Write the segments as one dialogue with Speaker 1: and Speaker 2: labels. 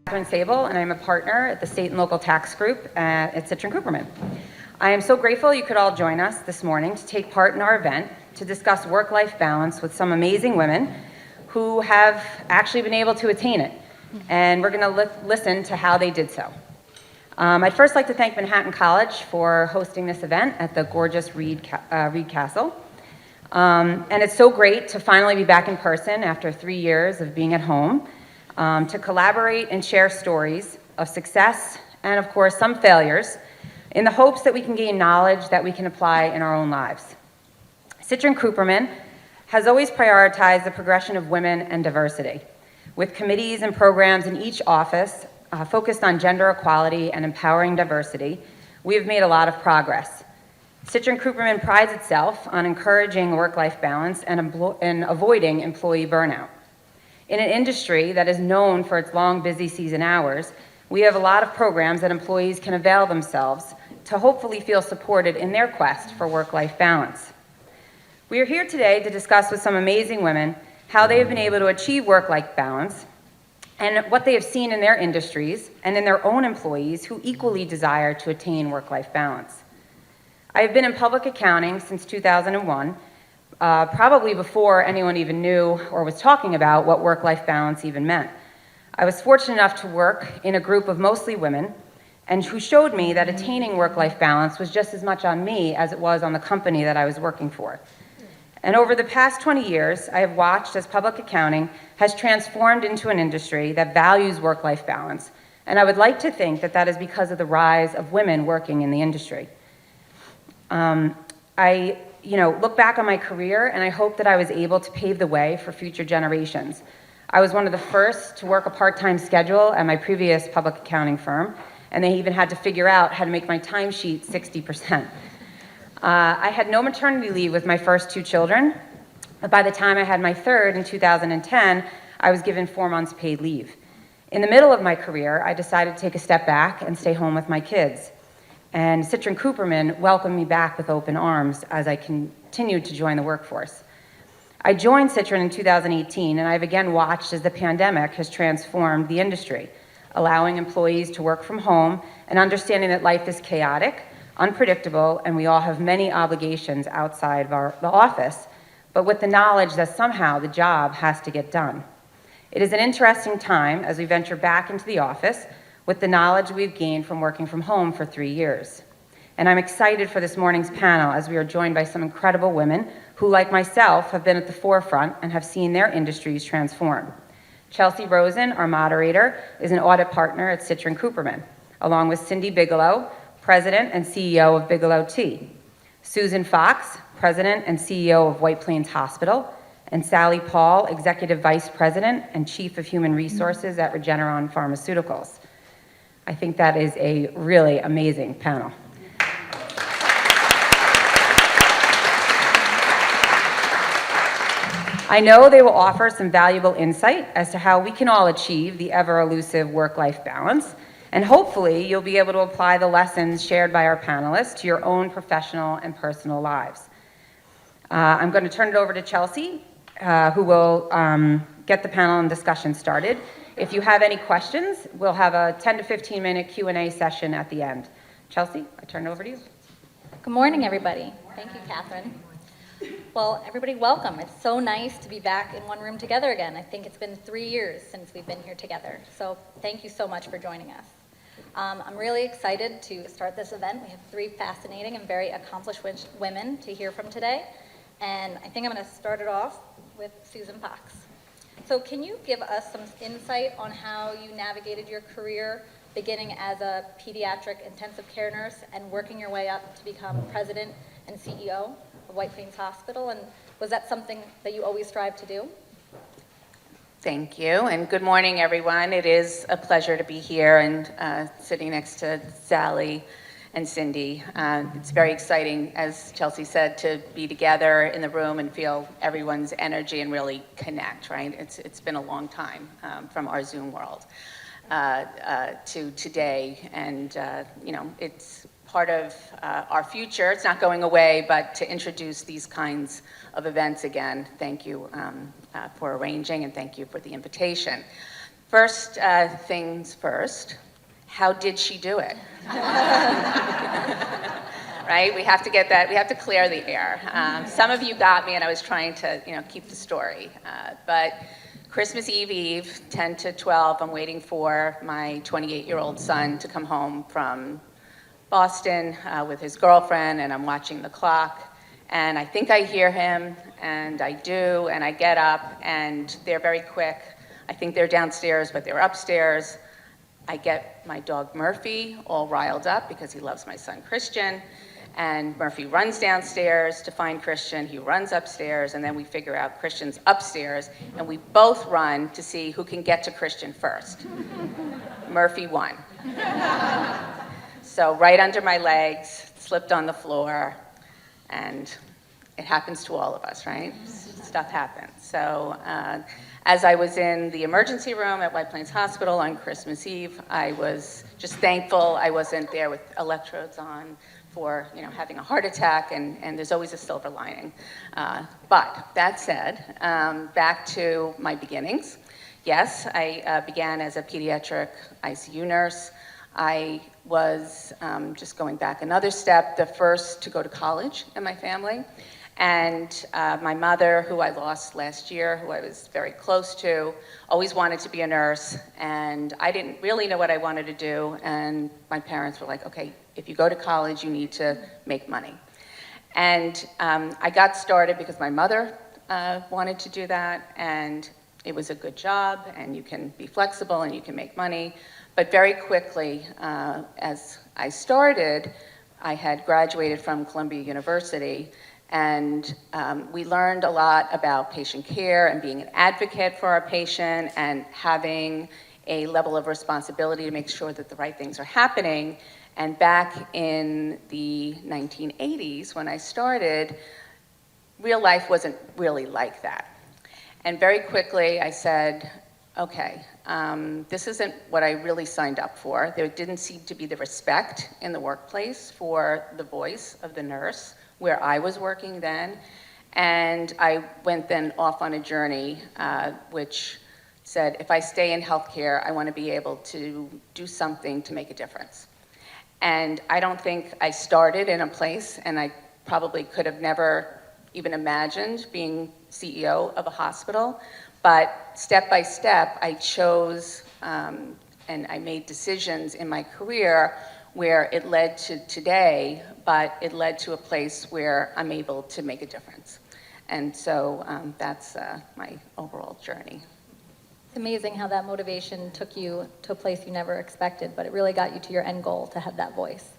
Speaker 1: Catherine Sable, and I'm a partner at the State and Local Tax Group at Citrin Cooperman. I am so grateful you could all join us this morning to take part in our event to discuss work-life balance with some amazing women who have actually been able to attain it. And we're going to listen to how they did so. I'd first like to thank Manhattan College for hosting this event at the gorgeous Reed Castle. And it's so great to finally be back in person after 3 years of being at home, to collaborate and share stories of success and, of course, some failures in the hopes that we can gain knowledge that we can apply in our own lives. Citrin Cooperman has always prioritized the progression of women and diversity, with committees and programs in each office focused on gender equality and empowering diversity. We have made a lot of progress. Citrin Cooperman prides itself on encouraging work-life balance and avoiding employee burnout. In an industry that is known for its long, busy season hours, we have a lot of programs that employees can avail themselves to hopefully feel supported in their quest for work-life balance. We are here today to discuss with some amazing women how they have been able to achieve work-life balance and what they have seen in their industries and in their own employees who equally desire to attain work-life balance. I have been in public accounting since 2001, probably before anyone even knew or was talking about what work-life balance even meant. I was fortunate enough to work in a group of mostly women and who showed me that attaining work-life balance was just as much on me as it was on the company that I was working for. And over the past 20 years, I have watched as public accounting has transformed into an industry that values work-life balance, and I would like to think that that is because of the rise of women working in the industry. I look back on my career and I hope that I was able to pave the way for future generations. I was one of the first to work a part-time schedule at my previous public accounting firm, and they even had to figure out how to make my timesheet 60%. I had no maternity leave with my first 2 children, but by the time I had my third in 2010, I was given 4 months paid leave. In the middle of my career, I decided to take a step back and stay home with my kids. And Citrin Cooperman welcomed me back with open arms as I continued to join the workforce. I joined Citrin in 2018, and I've again watched as the pandemic has transformed the industry, allowing employees to work from home and understanding that life is chaotic, unpredictable, and we all have many obligations outside of the office, but with the knowledge that somehow the job has to get done. It is an interesting time as we venture back into the office with the knowledge we've gained from working from home for 3 years. And I'm excited for this morning's panel as we are joined by some incredible women who, like myself, have been at the forefront and have seen their industries transform. Chelsea Rosen, our moderator, is an audit partner at Citrin Cooperman, along with Cindi Bigelow, President and CEO of Bigelow Tea, Susan Fox, President and CEO of White Plains Hospital, and Sally Paull, Executive Vice President and Chief of Human Resources at Regeneron Pharmaceuticals. I think that is a really amazing panel. I know they will offer some valuable insight as to how we can all achieve the ever-elusive work-life balance, and hopefully you'll be able to apply the lessons shared by our panelists to your own professional and personal lives. I'm going to turn it over to Chelsea, who will get the panel and discussion started. If you have any questions, we'll have a 10 to 15 minute Q&A session at the end. Chelsea, I turn it over to you.
Speaker 2: Good morning, everybody. Thank you, Catherine. Well, everybody, welcome. It's so nice to be back in one room together again. I think it's been 3 years since we've been here together. So thank you so much for joining us. I'm really excited to start this event. We have 3 fascinating and very accomplished women to hear from today. And I think I'm going to start it off with Susan Fox. So can you give us some insight on how you navigated your career, beginning as a pediatric intensive care nurse and working your way up to become president and CEO of White Plains Hospital? And was that something that you always strive to do?
Speaker 3: Thank you, and good morning, everyone. It is a pleasure to be here and sitting next to Sally and Cindi. It's very exciting, as Chelsea said, to be together in the room and feel everyone's energy and really connect, right? It's been a long time from our Zoom world to today, and it's part of our future. It's not going away, but to introduce these kinds of events again, thank you for arranging and thank you for the invitation. First things first, how did she do it? Right? We have to get that, we have to clear the air. Some of you got me and I was trying to, keep the story. But Christmas Eve, 10 to 12, I'm waiting for my 28-year-old son to come home from Boston with his girlfriend, and I'm watching the clock. And I think I hear him, and I do, and I get up, and they're very quick. I think they're downstairs, but they're upstairs. I get my dog Murphy all riled up because he loves my son Christian. And Murphy runs downstairs to find Christian. He runs upstairs, and then we figure out Christian's upstairs, and we both run to see who can get to Christian first. Murphy won. So right under my legs, slipped on the floor, and it happens to all of us, right? Stuff happens. So as I was in the emergency room at White Plains Hospital on Christmas Eve, I was just thankful I wasn't there with electrodes on for having a heart attack, and there's always a silver lining. But that said, back to my beginnings. Yes, I began as a pediatric ICU nurse. I was, just going back another step, the first to go to college in my family. And my mother, who I lost last year, who I was very close to, always wanted to be a nurse. And I didn't really know what I wanted to do. And my parents were like, okay, if you go to college, you need to make money. And I got started because my mother wanted to do that. And it was a good job, and you can be flexible, and you can make money. But very quickly, as I started, I had graduated from Columbia University, and we learned a lot about patient care and being an advocate for our patient and having a level of responsibility to make sure that the right things are happening. And back in the 1980s, when I started, real life wasn't really like that. And very quickly, I said, okay, this isn't what I really signed up for. There didn't seem to be the respect in the workplace for the voice of the nurse where I was working then. And I went then off on a journey which said, if I stay in healthcare, I want to be able to do something to make a difference. And I don't think I started in a place, and I probably could have never even imagined being CEO of a hospital. But step by step, I chose and I made decisions in my career where it led to today, but it led to a place where I'm able to make a difference. And so that's my overall journey.
Speaker 2: It's amazing how that motivation took you to a place you never expected, but it really got you to your end goal to have that voice.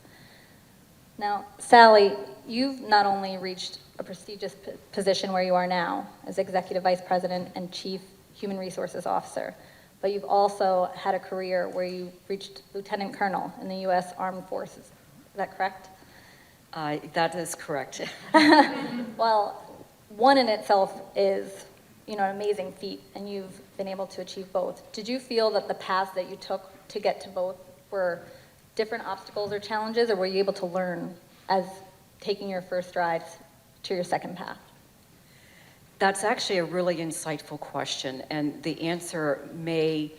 Speaker 2: Now, Sally, you've not only reached a prestigious position where you are now as Executive Vice President and Chief Human Resources Officer, but you've also had a career where you reached Lieutenant Colonel in the U.S. Armed Forces. Is that correct?
Speaker 4: That is correct.
Speaker 2: Well, one in itself is, an amazing feat, and you've been able to achieve both. Did you feel that the paths that you took to get to both were different obstacles or challenges, or were you able to learn as taking your first strides to your second path?
Speaker 4: That's actually a really insightful question, and the answer may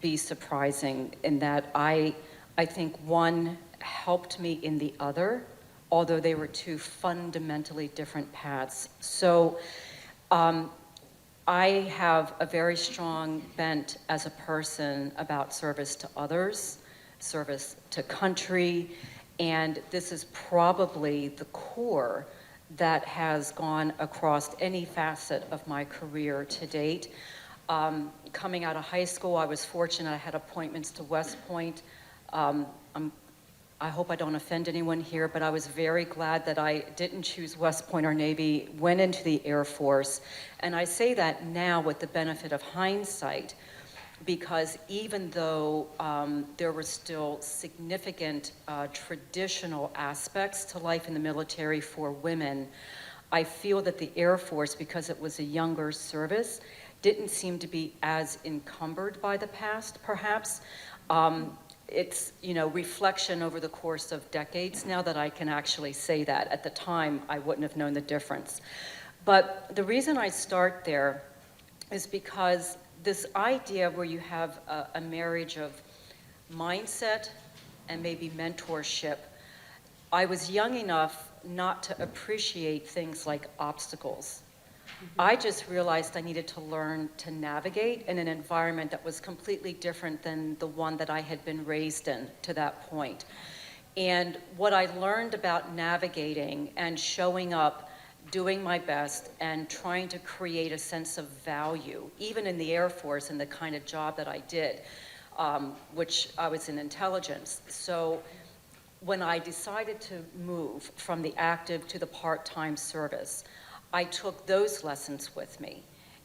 Speaker 4: be surprising in that I think one helped me in the other, although they were two fundamentally different paths. So I have a very strong bent as a person about service to others, service to country, and this is probably the core that has gone across any facet of my career to date. Coming out of high school, I was fortunate. I had appointments to West Point. I hope I don't offend anyone here, but I was very glad that I didn't choose West Point or Navy, went into the Air Force. And I say that now with the benefit of hindsight, because even though there were still significant traditional aspects to life in the military for women, I feel that the Air Force, because it was a younger service, didn't seem to be as encumbered by the past, perhaps. It's, reflection over the course of decades now that I can actually say that. At the time, I wouldn't have known the difference. But the reason I start there is because this idea where you have a marriage of mindset and maybe mentorship. I was young enough not to appreciate things like obstacles. I just realized I needed to learn to navigate in an environment that was completely different than the one that I had been raised in to that point. And what I learned about navigating and showing up, doing my best, and trying to create a sense of value, even in the Air Force and the kind of job that I did, which I was in intelligence. So when I decided to move from the active to the part-time service, I took those lessons with me.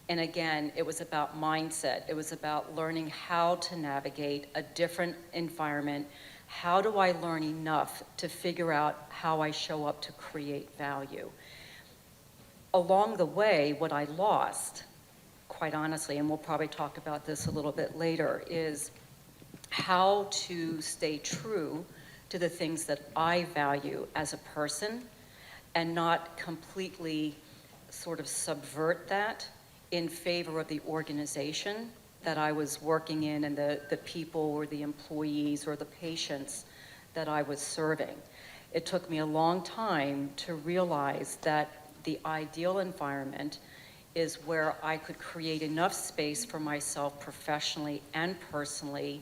Speaker 4: And again, it was about mindset. It was about learning how to navigate a different environment. How do I learn enough to figure out how I show up to create value? Along the way, what I lost, quite honestly, and we'll probably talk about this a little bit later, is how to stay true to the things that I value as a person and not completely sort of subvert that in favor of the organization that I was working in and the people or the employees or the patients that I was serving. It took me a long time to realize that the ideal environment is where I could create enough space for myself professionally and personally,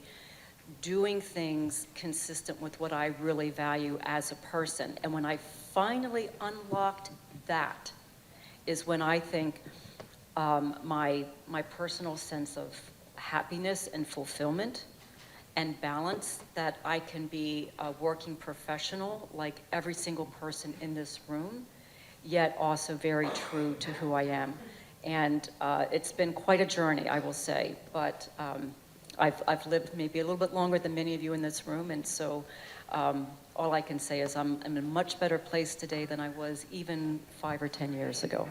Speaker 4: doing things consistent with what I really value as a person. And when I finally unlocked that is when I think my personal sense of happiness and fulfillment and balance, that I can be a working professional like every single person in this room, yet also very true to who I am. And it's been quite a journey, I will say, but I've lived maybe a little bit longer than many of you in this room, and so all I can say is I'm in a much better place today than I was even 5 or 10 years ago.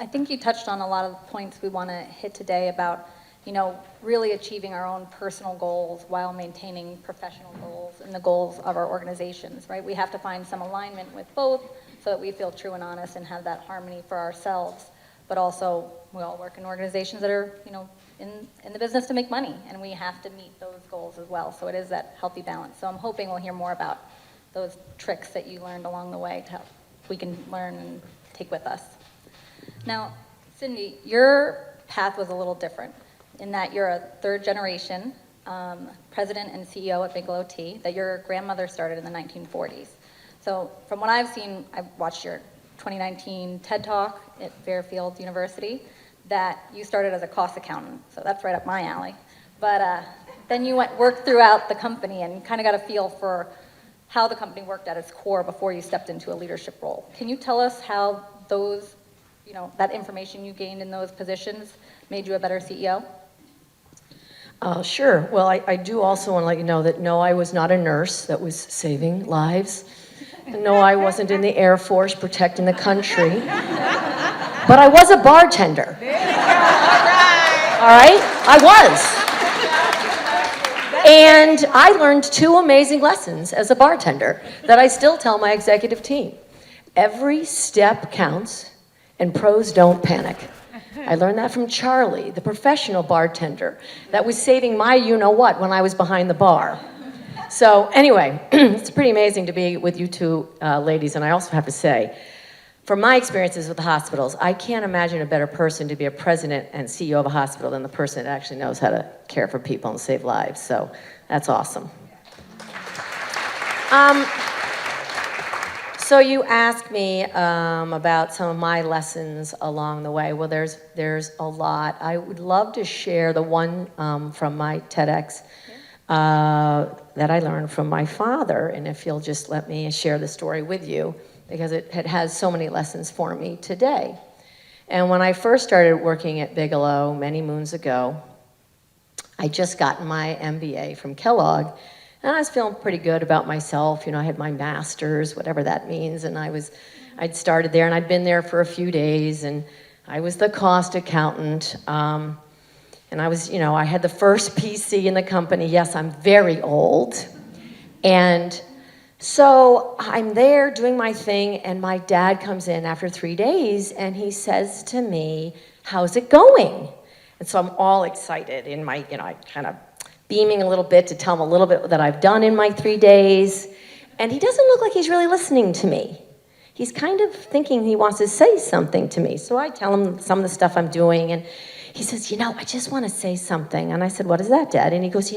Speaker 2: I think you touched on a lot of the points we want to hit today about, you know, really achieving our own personal goals while maintaining professional goals and the goals of our organizations, right? We have to find some alignment with both so that we feel true and honest and have that harmony for ourselves. But also, we all work in organizations that are, you know, in the business to make money, and we have to meet those goals as well. So it is that healthy balance. So I'm hoping we'll hear more about those tricks that you learned along the way to help we can learn and take with us. Now, Cindi, your path was a little different in that you're a third generation president and CEO at Bigelow Tea that your grandmother started in the 1940s. So from what I've seen, I've watched your 2019 TED Talk at Fairfield University, that you started as a cost accountant, so that's right up my alley. But then you worked throughout the company and kind of got a feel for how the company worked at its core before you stepped into a leadership role. Can you tell us how those, you know, that information you gained in those positions made you a better CEO?
Speaker 5: Sure. Well, I do also want to let you know that no, I was not a nurse that was saving lives. No, I wasn't in the Air Force protecting the country. But I was a bartender. All right? I was. And I learned 2 amazing lessons as a bartender that I still tell my executive team. Every step counts, and pros don't panic. I learned that from Charlie, the professional bartender that was saving my you-know-what when I was behind the bar. So anyway, it's pretty amazing to be with you 2 ladies, and I also have to say, from my experiences with the hospitals, I can't imagine a better person to be a president and CEO of a hospital than the person that actually knows how to care for people and save lives. So that's awesome. So you asked me about some of my lessons along the way. Well, there's a lot. I would love to share the one from my TEDx that I learned from my father, and if you'll just let me share the story with you, because it has so many lessons for me today. And when I first started working at Bigelow many moons ago, I just gotten my MBA from Kellogg, and I was feeling pretty good about myself. You know, I had my master's, whatever that means, and I'd started there, and I'd been there for a few days, and I was the cost accountant, and I was, you know, I had the first PC in the company. Yes, I'm very old, and so I'm there doing my thing, and my dad comes in after 3 days, and he says to me, "How's it going?" And so I'm all excited in my, I kind of beaming a little bit to tell him a little bit that I've done in my 3 days. And he doesn't look like he's really listening to me. He's kind of thinking he wants to say something to me. So I tell him some of the stuff I'm doing, and he says, I just want to say something. And I said, what is that, Dad? And he goes,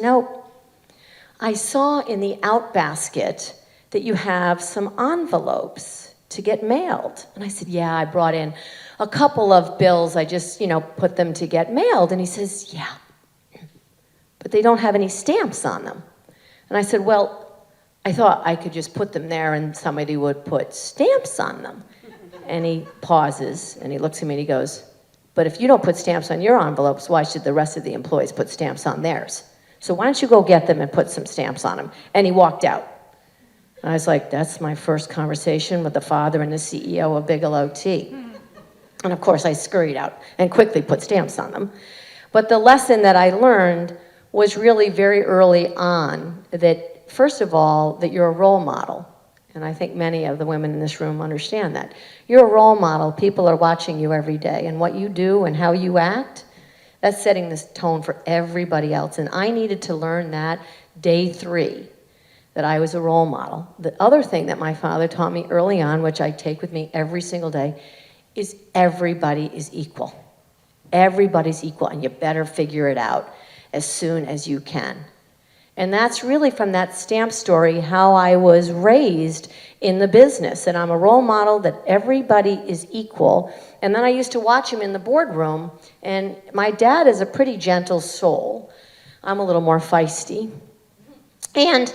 Speaker 5: I saw in the outbasket that you have some envelopes to get mailed. And I said, yeah, I brought in a couple of bills. I just, put them to get mailed. And he says, yeah, but they don't have any stamps on them. And I said, well, I thought I could just put them there and somebody would put stamps on them. And he pauses and he looks at me and he goes, but if you don't put stamps on your envelopes, why should the rest of the employees put stamps on theirs? So why don't you go get them and put some stamps on them? And he walked out. And I was like, that's my first conversation with the father and the CEO of Bigelow Tea. And of course I scurried out and quickly put stamps on them. But the lesson that I learned was really very early on that, first of all, that you're a role model. And I think many of the women in this room understand that. You're a role model. People are watching you every day. And what you do and how you act, that's setting this tone for everybody else. And I needed to learn that day 3, that I was a role model. The other thing that my father taught me early on, which I take with me every single day, is everybody is equal. Everybody's equal, and you better figure it out as soon as you can. And that's really from that stamp story how I was raised in the business. And I'm a role model that everybody is equal. And then I used to watch him in the boardroom. And my dad is a pretty gentle soul. I'm a little more feisty. And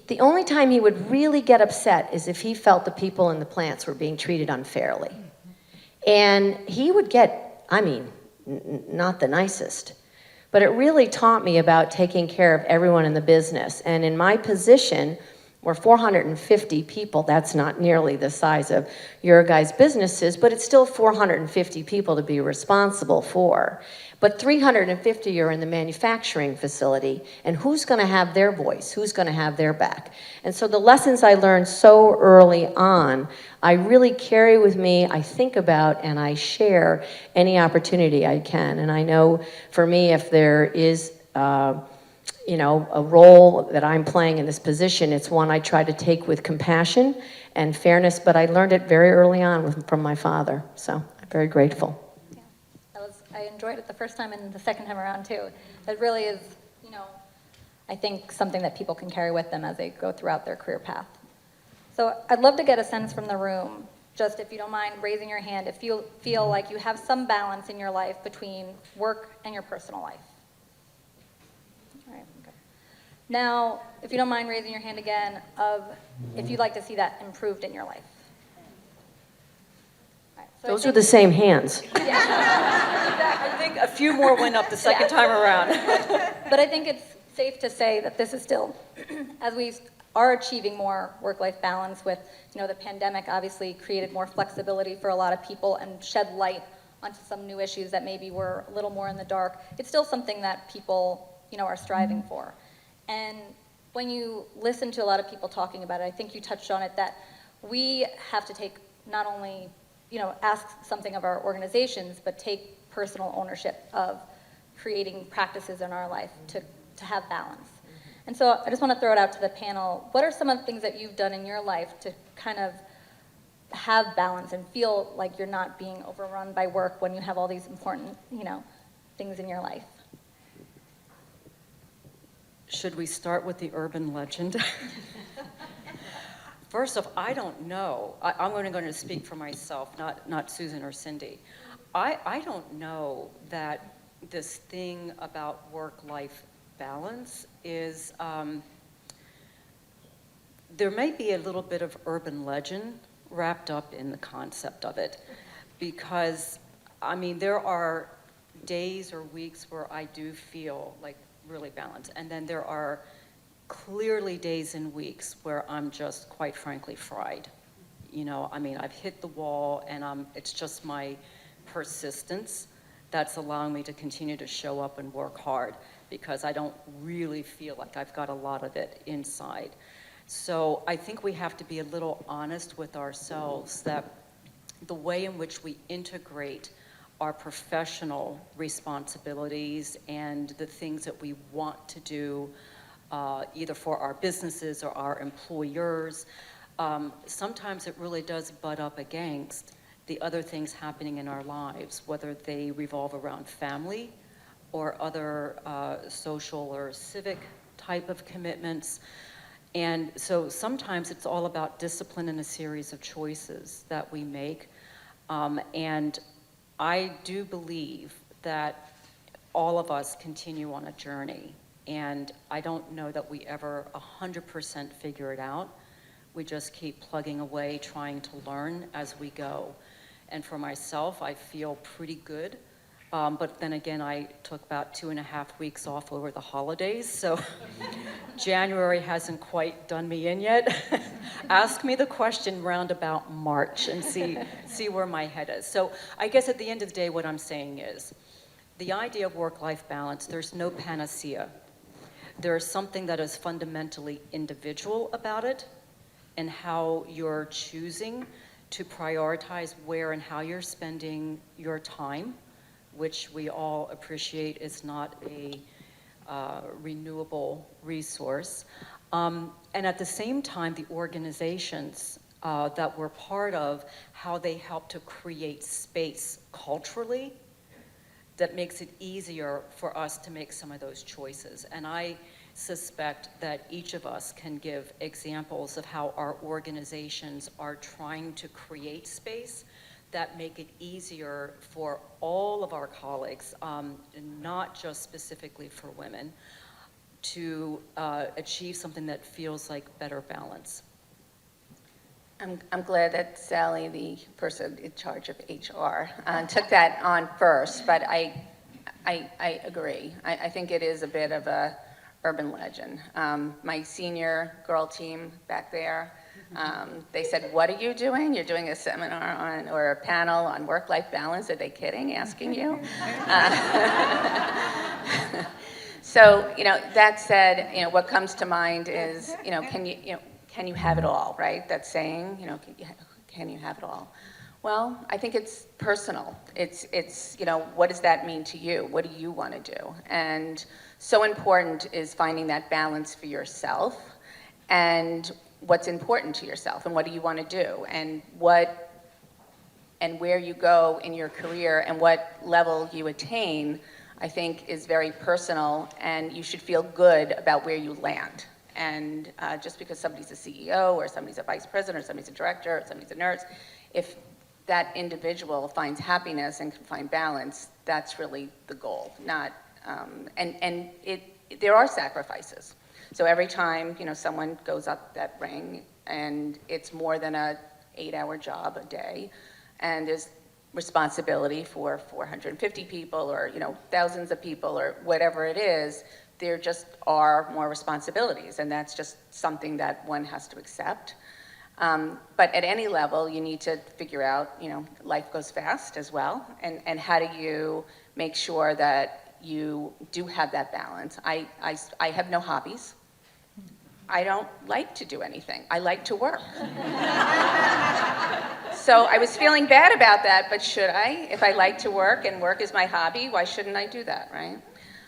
Speaker 5: the only time he would really get upset is if he felt the people in the plants were being treated unfairly. And he would get, not the nicest. But it really taught me about taking care of everyone in the business. And in my position, we're 450 people. That's not nearly the size of your guys' businesses, but it's still 450 people to be responsible for. But 350 are in the manufacturing facility, and who's going to have their voice? Who's going to have their back? And so the lessons I learned so early on, I really carry with me, I think about, and I share any opportunity I can. And I know for me, if there is a role that I'm playing in this position, it's one I try to take with compassion and fairness, but I learned it very early on from my father. So I'm very grateful.
Speaker 2: I enjoyed it the first time and the second time around too. It really is, I think something that people can carry with them as they go throughout their career path. So I'd love to get a sense from the room, just if you don't mind raising your hand, if you feel like you have some balance in your life between work and your personal life. All right, okay. Now, if you don't mind raising your hand again, of if you'd like to see that improved in your life. So
Speaker 5: those are the same hands.
Speaker 4: I think a few more went up the second time around.
Speaker 2: But I think it's safe to say that this is still, as we are achieving more work-life balance with, the pandemic obviously created more flexibility for a lot of people and shed light onto some new issues that maybe were a little more in the dark. It's still something that people, are striving for. And when you listen to a lot of people talking about it, I think you touched on it, that we have to take not only ask something of our organizations, but take personal ownership of creating practices in our life to have balance. And so I just want to throw it out to the panel. What are some of the things that you've done in your life to kind of have balance and feel like you're not being overrun by work when you have all these important, things in your life?
Speaker 4: Should we start with the urban legend? First off, I don't know. I'm going to speak for myself, not Susan or Cindi. I don't know that this thing about work-life balance is, there may be a little bit of urban legend wrapped up in the concept of it, because, there are days or weeks where I do feel like really balanced, and then there are clearly days and weeks where I'm just, quite frankly, fried. I've hit the wall, and it's just my persistence that's allowing me to continue to show up and work hard, because I don't really feel like I've got a lot of it inside. So I think we have to be a little honest with ourselves that the way in which we integrate our professional responsibilities and the things that we want to do, either for our businesses or our employers, sometimes it really does butt up against the other things happening in our lives, whether they revolve around family or other social or civic type of commitments. And so sometimes it's all about discipline and a series of choices that we make. And I do believe that all of us continue on a journey. And I don't know that we ever 100% figure it out. We just keep plugging away, trying to learn as we go. And for myself, I feel pretty good. But then again, I took about 2.5 weeks off over the holidays, so January hasn't quite done me in yet. Ask me the question round about March and see where my head is. So I guess at the end of the day, what I'm saying is, the idea of work-life balance, there's no panacea. There is something that is fundamentally individual about it, and how you're choosing to prioritize where and how you're spending your time, which we all appreciate is not a renewable resource. And at the same time, the organizations that we're part of, how they help to create space culturally that makes it easier for us to make some of those choices. And I suspect that each of us can give examples of how our organizations are trying to create space that make it easier for all of our colleagues, and not just specifically for women, to achieve something that feels like better balance.
Speaker 3: I'm glad that Sally, the person in charge of HR, took that on first, but I agree. I think it is a bit of a urban legend. My senior girl team back there, they said, "What are you doing? You're doing a seminar on, or a panel on work-life balance. Are they kidding, asking you?" So, that said, what comes to mind is, can you have it all, right? That saying, can you have it all? Well, I think it's personal. It's what does that mean to you? What do you want to do? And so important is finding that balance for yourself, and what's important to yourself, and what do you want to do, and where you go in your career, and what level you attain, I think is very personal, and you should feel good about where you land. And just because somebody's a CEO, or somebody's a vice president, or somebody's a director, or somebody's a nurse, if that individual finds happiness and can find balance, that's really the goal. Not, there are sacrifices. So every time, someone goes up that ring, and it's more than a 8-hour job a day, and there's responsibility for 450 people, or thousands of people, or whatever it is, there just are more responsibilities, and that's just something that one has to accept. But at any level, you need to figure out, life goes fast as well, and how do you make sure that you do have that balance? I have no hobbies. I don't like to do anything. I like to work. So I was feeling bad about that, but should I? If I like to work and work is my hobby, why shouldn't I do that, right?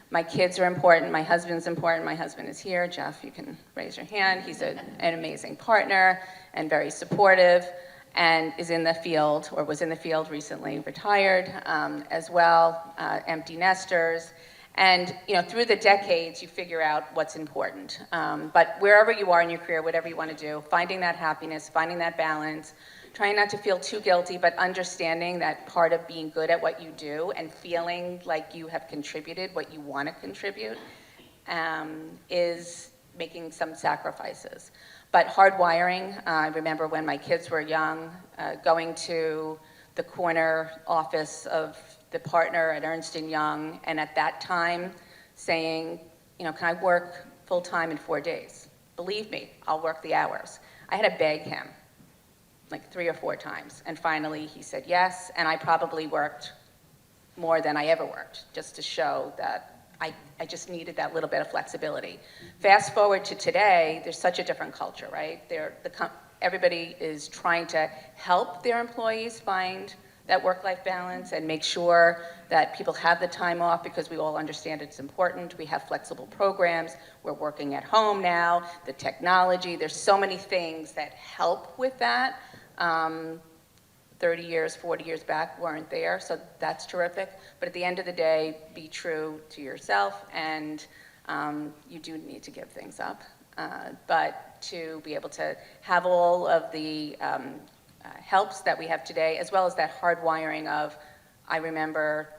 Speaker 3: My kids are important, my husband's important. My husband is here. Jeff, you can raise your hand. He's an amazing partner and very supportive, and is in the field, or was in the field recently, retired as well, empty nesters. And through the decades, you figure out what's important. But wherever you are in your career, whatever you want to do, finding that happiness, finding that balance, trying not to feel too guilty, but understanding that part of being good at what you do and feeling like you have contributed what you want to contribute is making some sacrifices. But hardwiring, I remember when my kids were young, going to the corner office of the partner at Ernst & Young, and at that time saying, can I work full-time in 4 days? Believe me, I'll work the hours. I had to beg him like 3 or 4 times, and finally he said yes, and I probably worked more than I ever worked, just to show that I just needed that little bit of flexibility. Fast forward to today, there's such a different culture, right? Everybody is trying to help their employees find that work-life balance and make sure that people have the time off, because we all understand it's important. We have flexible programs. We're working at home now, the technology. There's so many things that help with that. 30 years, 40 years back weren't there, so that's terrific. But at the end of the day, be true to yourself, and you do need to give things up. But to be able to have all of the helps that we have today, as well as that hard wiring of, I remember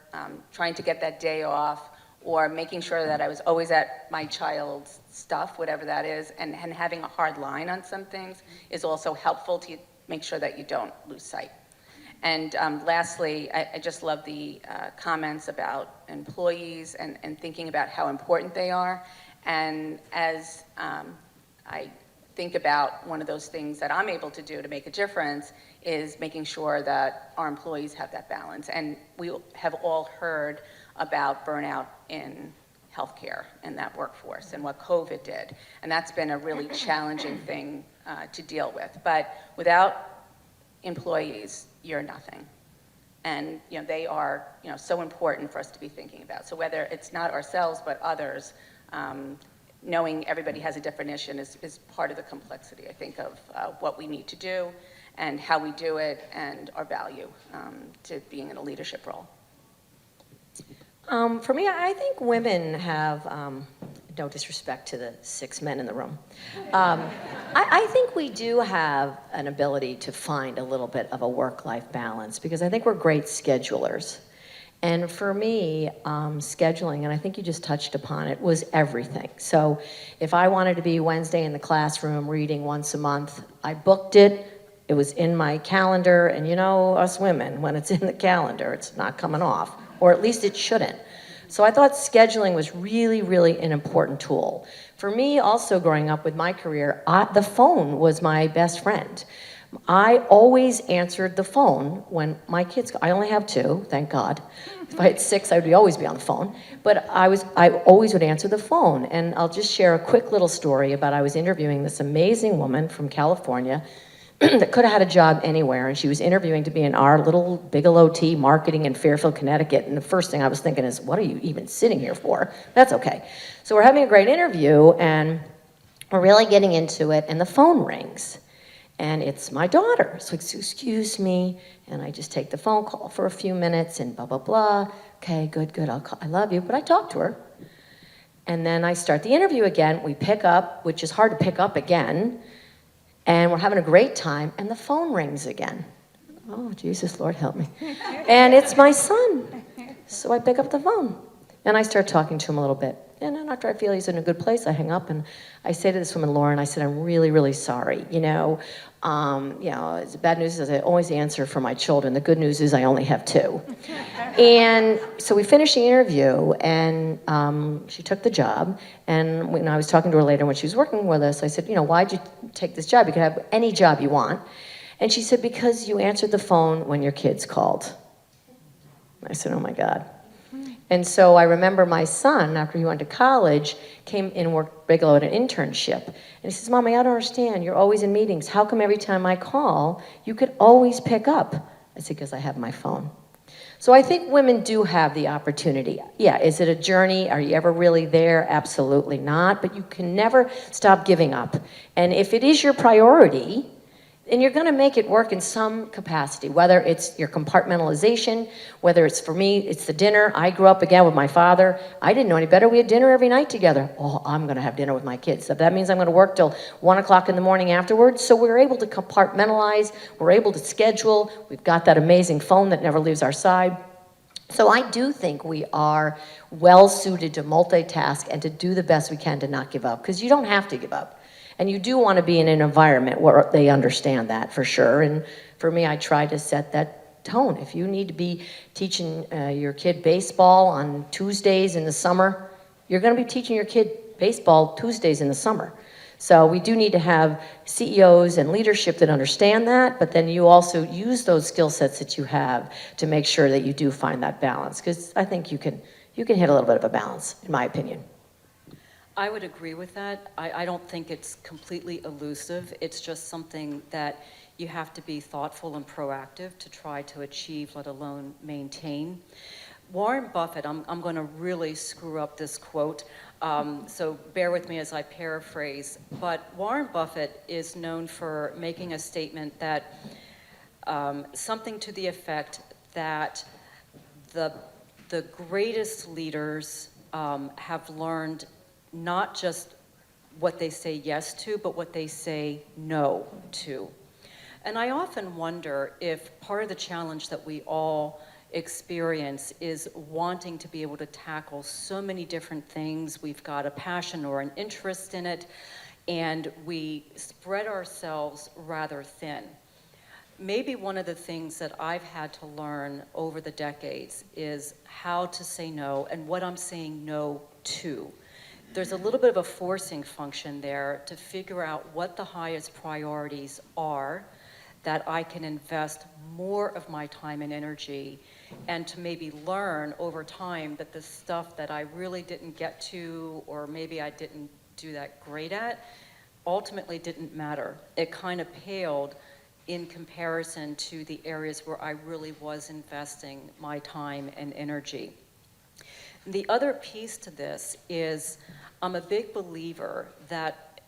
Speaker 3: trying to get that day off, or making sure that I was always at my child's stuff, whatever that is, and having a hard line on some things is also helpful to make sure that you don't lose sight. And lastly, I just love the comments about employees and thinking about how important they are. And as I think about one of those things that I'm able to do to make a difference is making sure that our employees have that balance. And we have all heard about burnout in healthcare and that workforce and what COVID did. And that's been a really challenging thing to deal with. But without employees, you're nothing. And they are so important for us to be thinking about. So whether it's not ourselves but others, knowing everybody has a definition is part of the complexity, I think, of what we need to do and how we do it and our value to being in a leadership role.
Speaker 5: For me, I think women have, no disrespect to the 6 men in the room, I think we do have an ability to find a little bit of a work-life balance, because I think we're great schedulers. And for me, scheduling, and I think you just touched upon it, was everything. So if I wanted to be Wednesday in the classroom reading once a month, I booked it. It was in my calendar, and us women, when it's in the calendar, it's not coming off, or at least it shouldn't. So I thought scheduling was really, really an important tool. For me, also growing up with my career, the phone was my best friend. I always answered the phone when my kids, I only have 2, thank God. If I had 6, I would always be on the phone. But I always would answer the phone. And I'll just share a quick little story about, I was interviewing this amazing woman from California that could have had a job anywhere, and she was interviewing to be in our little Bigelow tea marketing in Fairfield, Connecticut. And the first thing I was thinking is, what are you even sitting here for? That's okay. So we're having a great interview, and we're really getting into it, and the phone rings. And it's my daughter. So excuse me, and I just take the phone call for a few minutes and blah, blah, blah. Okay, good, I'll call, I love you, but I talk to her. And then I start the interview again. We pick up, which is hard to pick up again, and we're having a great time, and the phone rings again. Oh, Jesus, Lord, help me. And it's my son. So I pick up the phone, and I start talking to him a little bit. And then after I feel he's in a good place, I hang up, and I say to this woman, Lauren, I said, I'm really, really sorry. The bad news is I always answer for my children. The good news is I only have 2. And so we finished the interview, and she took the job. And when I was talking to her later when she was working with us, I said, why'd you take this job? You could have any job you want. And she said, because you answered the phone when your kids called. I said, oh my God. And so I remember my son, after he went to college, came in and worked Bigelow at an internship. And he says, Mommy, I don't understand. You're always in meetings. How come every time I call, you could always pick up? I said, because I have my phone. So I think women do have the opportunity. Yeah, is it a journey? Are you ever really there? Absolutely not. But you can never stop giving up. And if it is your priority, then you're going to make it work in some capacity, whether it's your compartmentalization, whether it's, for me, it's the dinner. I grew up, again, with my father. I didn't know any better. We had dinner every night together. Oh, I'm going to have dinner with my kids. So that means I'm going to work till 1 o'clock in the morning afterwards. So we're able to compartmentalize. We're able to schedule. We've got that amazing phone that never leaves our side. So I do think we are well-suited to multitask and to do the best we can to not give up, because you don't have to give up. And you do want to be in an environment where they understand that, for sure. And for me, I try to set that tone. If you need to be teaching your kid baseball on Tuesdays in the summer, you're going to be teaching your kid baseball Tuesdays in the summer. So we do need to have CEOs and leadership that understand that, but then you also use those skill sets that you have to make sure that you do find that balance, because I think you can hit a little bit of a balance, in my opinion.
Speaker 4: I would agree with that. I don't think it's completely elusive. It's just something that You have to be thoughtful and proactive to try to achieve, let alone maintain. Warren Buffett, I'm going to really screw up this quote, so bear with me as I paraphrase, but Warren Buffett is known for making a statement that something to the effect that the greatest leaders have learned not just what they say yes to, but what they say no to. And I often wonder if part of the challenge that we all experience is wanting to be able to tackle so many different things. We've got a passion or an interest in it, and we spread ourselves rather thin. Maybe one of the things that I've had to learn over the decades is how to say no and what I'm saying no to. There's a little bit of a forcing function there to figure out what the highest priorities are that I can invest more of my time and energy, and to maybe learn over time that the stuff that I really didn't get to, or maybe I didn't do that great at, ultimately didn't matter. It kind of paled in comparison to the areas where I really was investing my time and energy. The other piece to this is I'm a big believer that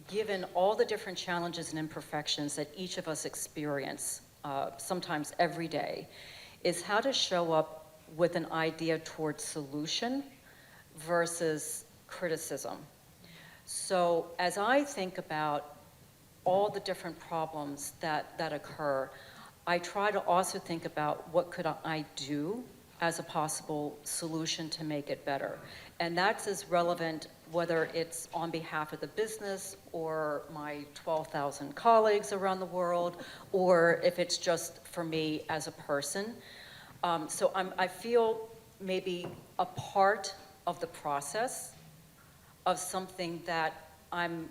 Speaker 4: given all the different challenges and imperfections that each of us experience, sometimes every day, is how to show up with an idea towards solution versus criticism. So as I think about all the different problems that occur, I try to also think about what could I do as a possible solution to make it better. And that's as relevant whether it's on behalf of the business or my 12,000 colleagues around the world, or if it's just for me as a person. So I feel maybe a part of the process of something that I'm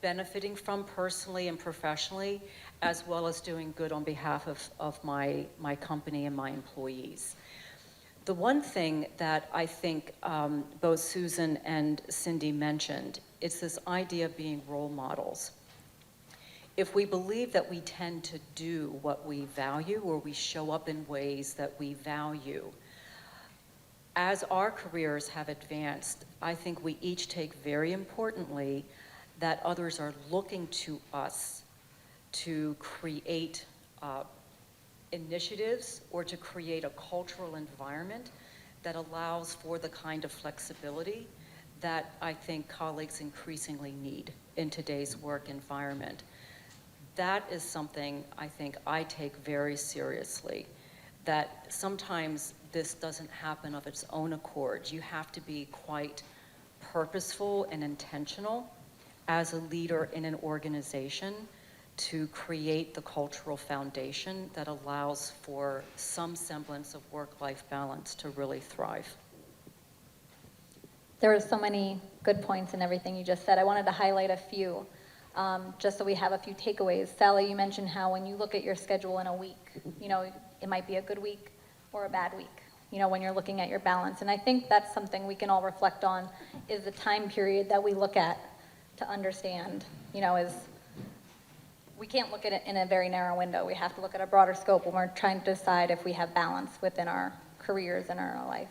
Speaker 4: benefiting from personally and professionally, as well as doing good on behalf of my company and my employees. The one thing that I think both Susan and Cindi mentioned is this idea of being role models. If we believe that we tend to do what we value, or we show up in ways that we value, as our careers have advanced, I think we each take very importantly that others are looking to us to create initiatives or to create a cultural environment that allows for the kind of flexibility that I think colleagues increasingly need in today's work environment. That is something I think I take very seriously, that sometimes this doesn't happen of its own accord. You have to be quite purposeful and intentional as a leader in an organization to create the cultural foundation that allows for some semblance of work-life balance to really thrive.
Speaker 2: There were so many good points in everything you just said. I wanted to highlight a few, just so we have a few takeaways. Sally, you mentioned how when you look at your schedule in a week, you know, it might be a good week or a bad week, you know, when you're looking at your balance. And I think that's something we can all reflect on, is the time period that we look at to understand, you know, is we can't look at it in a very narrow window. We have to look at a broader scope when we're trying to decide if we have balance within our careers and our life.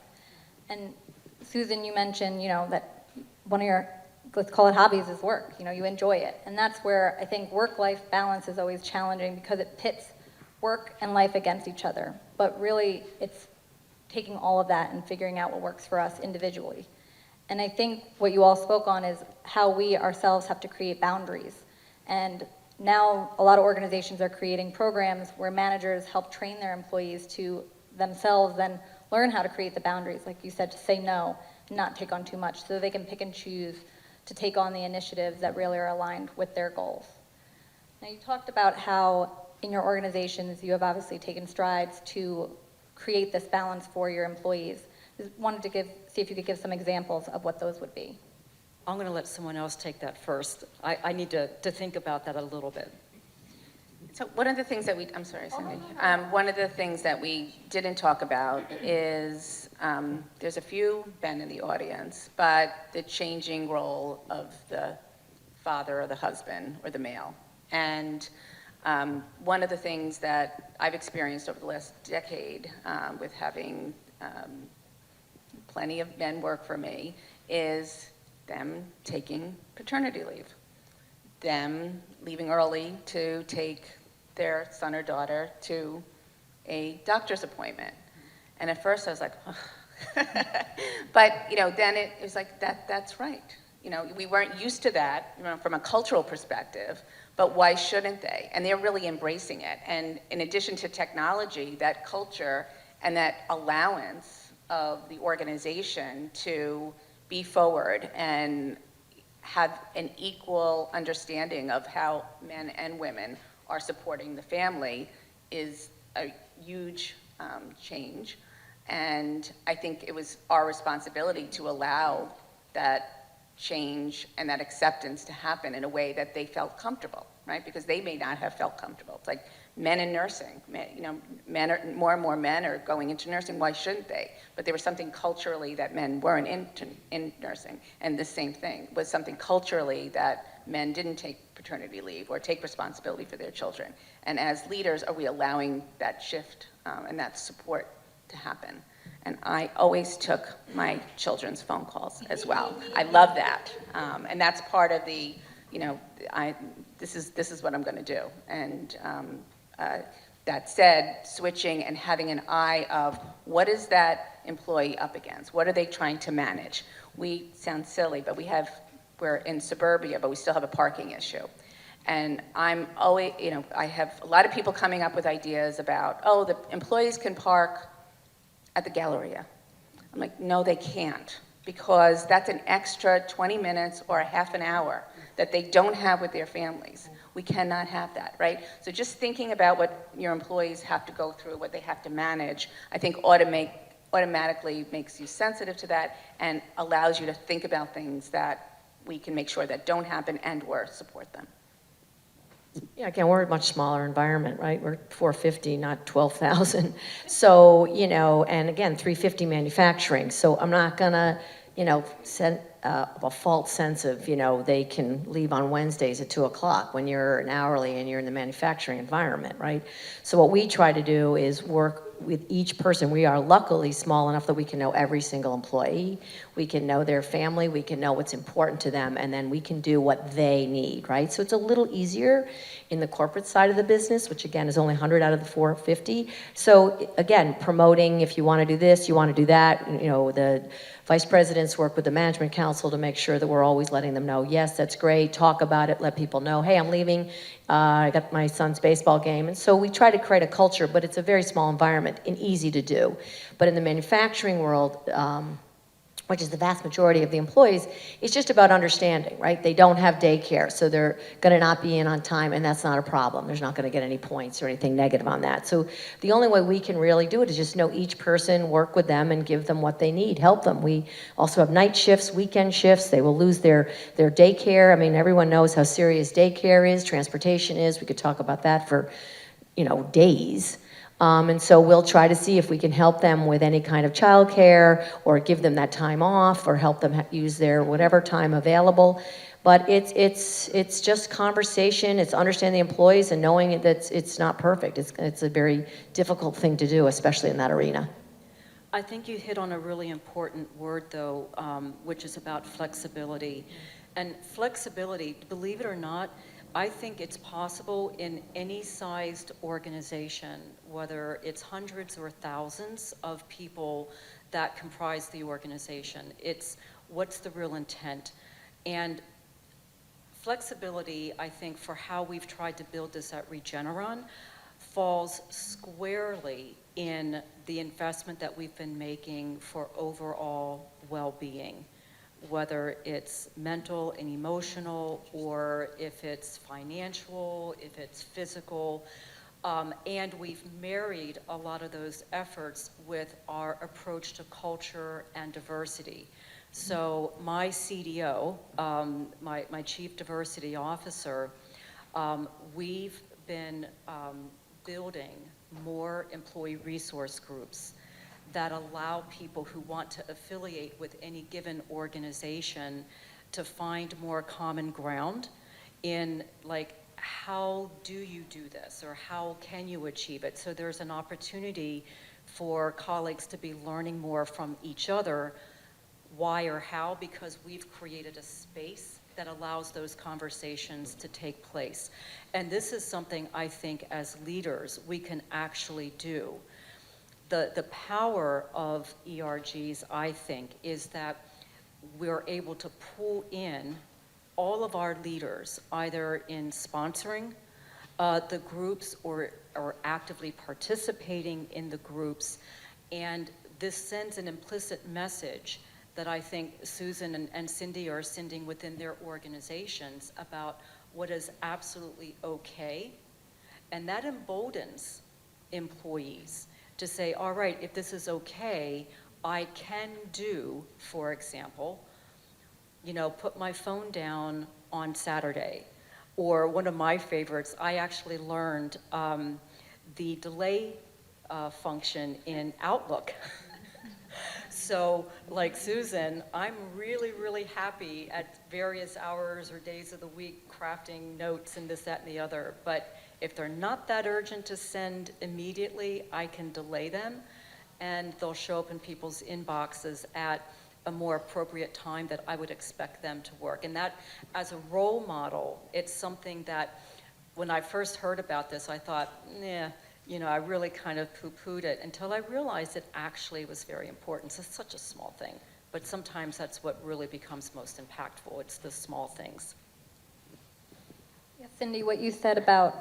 Speaker 2: And Susan, you mentioned, you know, that one of your, let's call it hobbies, is work. You know, you enjoy it. And that's where I think work-life balance is always challenging, because it pits work and life against each other. But really, it's taking all of that and figuring out what works for us individually. And I think what you all spoke on is how we ourselves have to create boundaries. And now a lot of organizations are creating programs where managers help train their employees to themselves then learn how to create the boundaries, like you said, to say no and not take on too much, so they can pick and choose to take on the initiatives that really are aligned with their goals. Now, you talked about how in your organizations you have obviously taken strides to create this balance for your employees. Just wanted to see if you could give some examples of what those would be.
Speaker 4: I'm going to let someone else take that first. I need to think about that a little bit.
Speaker 3: So one of the things that I'm sorry, Cindy. One of the things that we didn't talk about is, there's a few men in the audience, but the changing role of the father or the husband or the male. And One of the things that I've experienced over the last decade with having plenty of men work for me is them taking paternity leave, them leaving early to take their son or daughter to a doctor's appointment. And at first I was like, oh. But then it was like, that's right. We weren't used to that from a cultural perspective, but why shouldn't they? And they're really embracing it. And in addition to technology, that culture and that allowance of the organization to be forward and have an equal understanding of how men and women are supporting the family is a huge change. And I think it was our responsibility to allow that change and that acceptance to happen in a way that they felt comfortable, right? Because they may not have felt comfortable. It's like men in nursing, men are, more and more men are going into nursing, why shouldn't they? But there was something culturally that men weren't in nursing. And the same thing was something culturally that men didn't take paternity leave or take responsibility for their children. And as leaders, are we allowing that shift and that support to happen? And I always took my children's phone calls as well. I love that. And that's part of the, this is what I'm going to do. And that said, switching and having an eye of what is that employee up against? What are they trying to manage? We sound silly, but we're in suburbia, but we still have a parking issue. And I'm always, I have a lot of people coming up with ideas about, oh, the employees can park at the Galleria. I'm like, no, they can't, because that's an extra 20 minutes or a half an hour that they don't have with their families. We cannot have that, right? So just thinking about what your employees have to go through, what they have to manage, I think automatically makes you sensitive to that and allows you to think about things that we can make sure that don't happen and/or support them.
Speaker 5: Yeah, again, we're a much smaller environment, right? We're 450, not 12,000. So, and again, 350 manufacturing. So I'm not gonna, send a false sense of, they can leave on Wednesdays at 2 o'clock when you're an hourly and you're in the manufacturing environment, right? So what we try to do is work with each person. We are luckily small enough that we can know every single employee. We can know their family. We can know what's important to them, and then we can do what they need, right? So it's a little easier in the corporate side of the business, which again is only 100 out of the 450. So again, promoting, if you want to do this, you want to do that. The vice presidents work with the management council to make sure that we're always letting them know, yes, that's great, talk about it, let people know, hey, I'm leaving, I got my son's baseball game. And so we try to create a culture, but it's a very small environment and easy to do. But in the manufacturing world, which is the vast majority of the employees, it's just about understanding, right? They don't have daycare, so they're gonna not be in on time, and that's not a problem. There's not gonna get any points or anything negative on that. So the only way we can really do it is just know each person, work with them, and give them what they need, help them. We also have night shifts, weekend shifts. They will lose their daycare. I mean, everyone knows how serious daycare is, transportation is. We could talk about that for, days. And so we'll try to see if we can help them with any kind of childcare or give them that time off or help them use their whatever time available. But it's just conversation. It's understanding the employees and knowing that it's not perfect. It's a very difficult thing to do, especially in that arena.
Speaker 4: I think you hit on a really important word, though, which is about flexibility. And flexibility, believe it or not, I think it's possible in any sized organization, whether it's hundreds or thousands of people that comprise the organization. It's what's the real intent. And flexibility, I think, for how we've tried to build this at Regeneron falls squarely in the investment that we've been making for overall well-being, whether it's mental and emotional, or if it's financial, if it's physical. And we've married a lot of those efforts with our approach to culture and diversity. So my CDO, my Chief Diversity Officer, we've been building more employee resource groups that allow people who want to affiliate with any given organization to find more common ground in like how do you do this, or how can you achieve it? So there's an opportunity for colleagues to be learning more from each other, why or how, because we've created a space that allows those conversations to take place. And this is something I think as leaders we can actually do. The power of ERGs, I think, is that we're able to pull in all of our leaders, either in sponsoring the groups or actively participating in the groups. And this sends an implicit message that I think Susan and Cindi are sending within their organizations about what is absolutely okay. And that emboldens employees to say, all right, if this is okay, I can do, for example, put my phone down on Saturday. Or one of my favorites, I actually learned the delay function in Outlook. So, like Susan, I'm really, really happy at various hours or days of the week crafting notes and this, that, and the other. But if they're not that urgent to send immediately, I can delay them, and they'll show up in people's inboxes at a more appropriate time that I would expect them to work. And that, as a role model, it's something that when I first heard about this, I thought, nah, I really kind of poo-pooed it until I realized it actually was very important. So it's such a small thing, but sometimes that's what really becomes most impactful. It's the small things.
Speaker 2: Yeah, Cindi, what you said about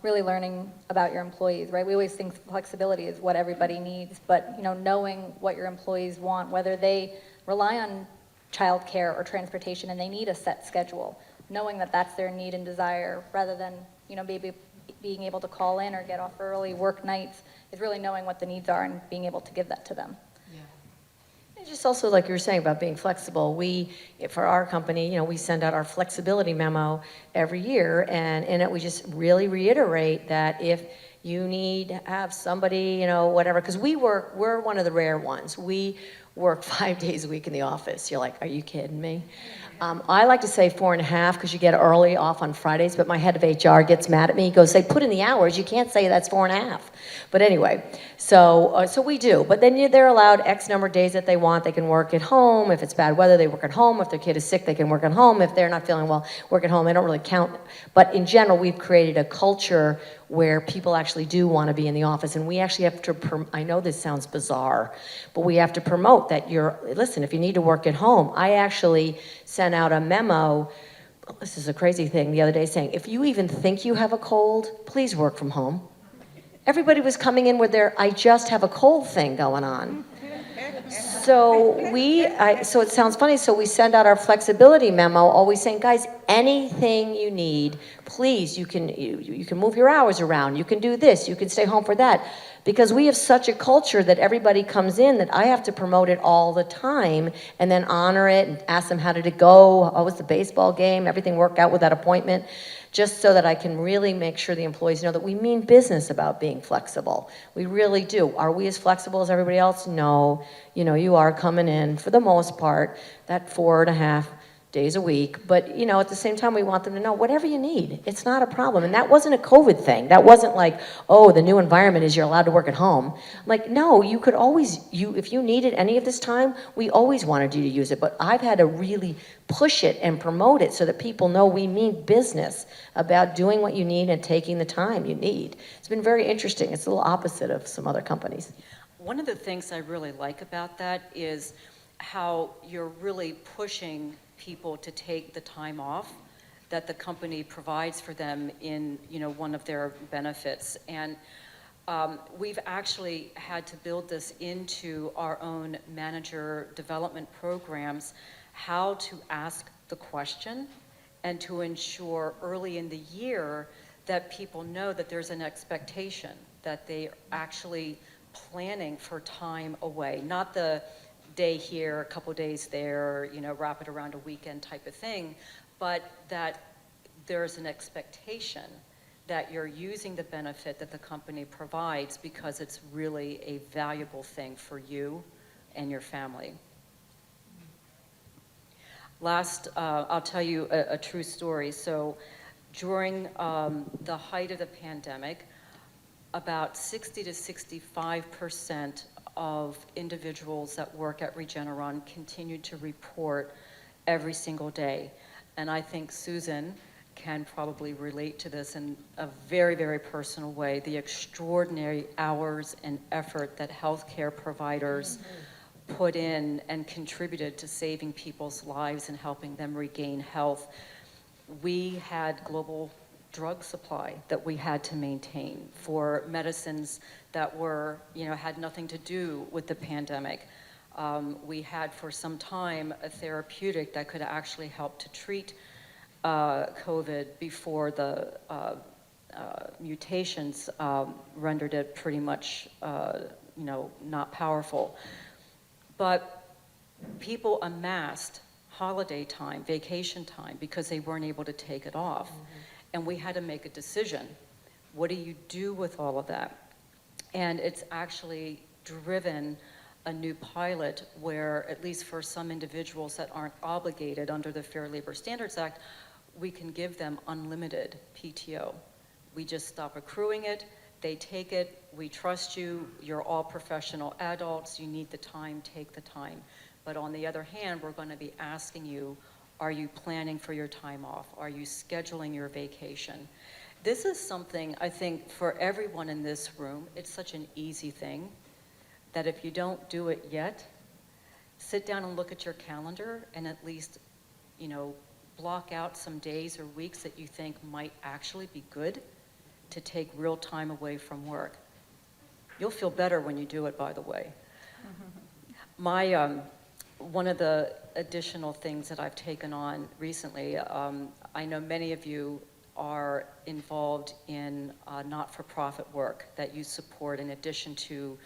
Speaker 2: really learning about your employees, right? We always think flexibility is what everybody needs, but knowing what your employees want, whether they rely on childcare or transportation and they need a set schedule, knowing that that's their need and desire, rather than maybe being able to call in or get off early, work nights, is really knowing what the needs are and being able to give that to them.
Speaker 5: It's just also like you were saying about being flexible. For our company, we send out our flexibility memo every year, and in it we just really reiterate that if you need to have somebody, whatever, because we're one of the rare ones. We work 5 days a week in the office. You're like, are you kidding me? I like to say 4.5 because you get early off on Fridays, but my head of HR gets mad at me. He goes, they put in the hours. You can't say that's 4.5. But anyway, so we do. But then they're allowed X number of days that they want. They can work at home. If it's bad weather, they work at home. If their kid is sick, they can work at home. If they're not feeling well, work at home. They don't really count. But in general, we've created a culture where people actually do want to be in the office. And we actually have to, I know this sounds bizarre, but we have to promote that listen, if you need to work at home, I actually sent out a memo, this is a crazy thing, the other day saying, if you even think you have a cold, please work from home. Everybody was coming in with their, I just have a cold thing going on. So so it sounds funny, so we send out our flexibility memo, always saying, guys, anything you need, please, you can move your hours around, you can do this, you can stay home for that. Because we have such a culture that everybody comes in that I have to promote it all the time and then honor it and ask them how did it go, how was the baseball game, everything worked out with that appointment, just so that I can really make sure the employees know that we mean business about being flexible. We really do. Are we as flexible as everybody else? No. You are coming in, for the most part, that 4.5 days a week. But, at the same time, we want them to know whatever you need, it's not a problem. And that wasn't a COVID thing. That wasn't like, oh, the new environment is you're allowed to work at home. I'm like, no, you could always, if you needed any of this time, we always wanted you to use it. But I've had to really push it and promote it so that people know we mean business about doing what you need and taking the time you need. It's been very interesting. It's a little opposite of some other companies.
Speaker 4: One of the things I really like about that is how you're really pushing people to take the time off that the company provides for them in one of their benefits. And we've actually had to build this into our own manager development programs, how to ask the question and to ensure early in the year that people know that there's an expectation that they actually planning for time away, not the day here, a couple days there, wrap it around a weekend type of thing, but that there's an expectation that you're using the benefit that the company provides because it's really a valuable thing for you and your family. Last, I'll tell you a true story. So During the height of the pandemic, about 60 to 65% of individuals that work at Regeneron continued to report every single day. And I think Susan can probably relate to this in a very, very personal way, the extraordinary hours and effort that healthcare providers put in and contributed to saving people's lives and helping them regain health. We had global drug supply that we had to maintain for medicines that were, had nothing to do with the pandemic. We had for some time a therapeutic that could actually help to treat COVID before the mutations rendered it pretty much, not powerful. But people amassed holiday time, vacation time, because they weren't able to take it off. And we had to make a decision. What do you do with all of that? And it's actually driven a new pilot where, at least for some individuals that aren't obligated under the Fair Labor Standards Act, we can give them unlimited PTO. We just stop accruing it, they take it, we trust you, you're all professional adults, you need the time, take the time. But on the other hand, we're going to be asking you, are you planning for your time off? Are you scheduling your vacation? This is something, I think, for everyone in this room, it's such an easy thing that if you don't do it yet, sit down and look at your calendar and at least, block out some days or weeks that you think might actually be good to take real time away from work. You'll feel better when you do it, by the way. My, one of the additional things that I've taken on recently, I know many of you are involved in not-for-profit work that you support in addition to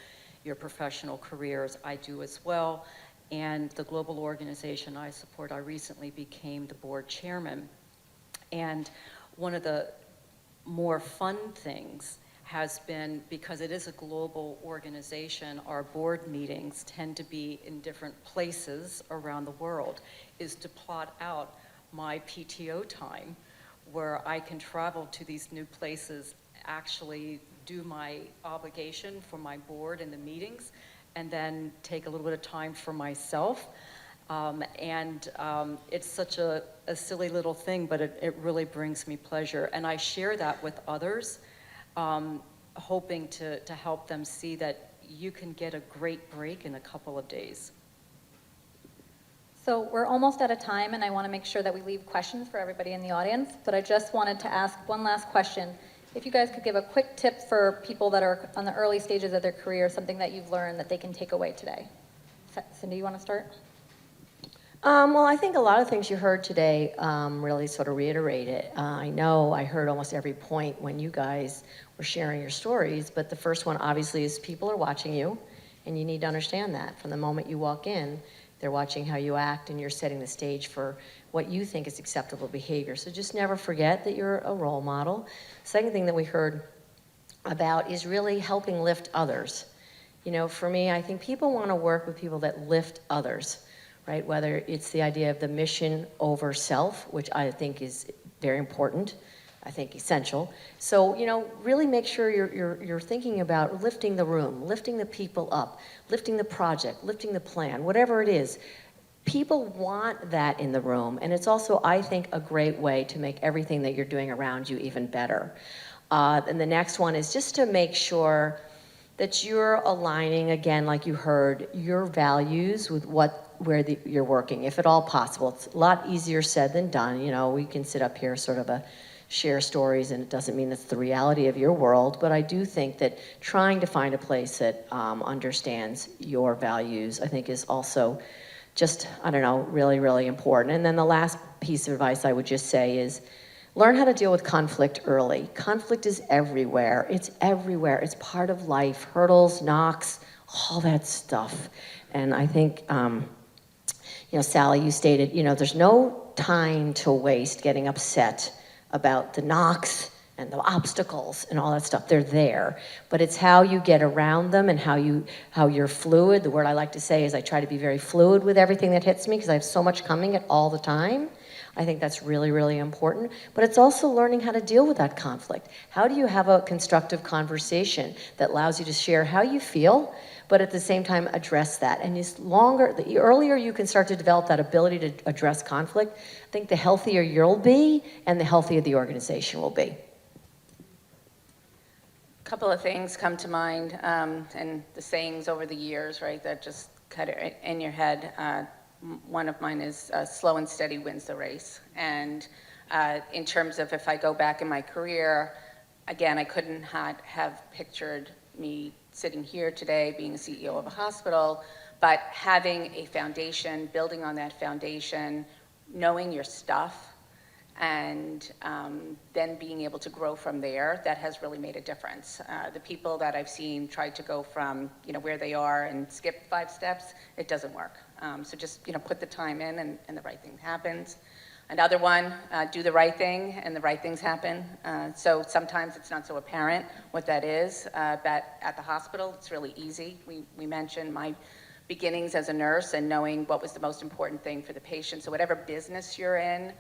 Speaker 4: your professional careers. I do as well. And the global organization I support, I recently became the board chairman. And one of the more fun things has been, because it is a global organization, our board meetings tend to be in different places around the world, is to plot out my PTO time where I can travel to these new places, actually do my obligation for my board and the meetings, and then take a little bit of time for myself. It's such a silly little thing, but it really brings me pleasure. And I share that with others, hoping to help them see that you can get a great break in a couple of days.
Speaker 2: So we're almost out of time, and I want to make sure that we leave questions for everybody in the audience, but I just wanted to ask one last question. If you guys could give a quick tip for people that are on the early stages of their career, something that you've learned that they can take away today. Cindi, you want to start?
Speaker 5: Well, I think a lot of things you heard today really sort of reiterate it. I know I heard almost every point when you guys were sharing your stories, but the first one obviously is people are watching you, and you need to understand that. From the moment you walk in, they're watching how you act, and you're setting the stage for what you think is acceptable behavior. So just never forget that you're a role model. Second thing that we heard about is really helping lift others. For me, I think people want to work with people that lift others, right? Whether it's the idea of the mission over self, which I think is very important, I think essential. So, really make sure you're thinking about lifting the room, lifting the people up, lifting the project, lifting the plan, whatever it is. People want that in the room, and it's also, I think, a great way to make everything that you're doing around you even better. And the next one is just to make sure that you're aligning, again, like you heard, your values with you're working, if at all possible. It's a lot easier said than done. We can sit up here sort of share stories, and it doesn't mean it's the reality of your world, but I do think that trying to find a place that understands your values, I think, is also just, really, really important. And then the last piece of advice I would just say is learn how to deal with conflict early. Conflict is everywhere. It's everywhere. It's part of life. Hurdles, knocks, all that stuff. And I think, Sally, you stated, there's no time to waste getting upset about the knocks and the obstacles and all that stuff. They're there, but it's how you get around them and how you're fluid. The word I like to say is I try to be very fluid with everything that hits me because I have so much coming at all the time. I think that's really, really important. But it's also learning how to deal with that conflict. How do you have a constructive conversation that allows you to share how you feel, but at the same time address that? And the earlier you can start to develop that ability to address conflict, I think the healthier you'll be and the healthier the organization will be.
Speaker 3: A couple of things come to mind, and the sayings over the years, right, that just kind of in your head. One of mine is slow and steady wins the race. And in terms of if I go back in my career, again, I couldn't have pictured me sitting here today being a CEO of a hospital, but having a foundation, building on that foundation, knowing your stuff, and then being able to grow from there, that has really made a difference. The people that I've seen try to go from where they are and skip 5 steps, it doesn't work. So just put the time in and the right thing happens. Another one, do the right thing and the right things happen. So sometimes it's not so apparent what that is, but at the hospital it's really easy. We mentioned my beginnings as a nurse and knowing what was the most important thing for the patient. So whatever business you're in,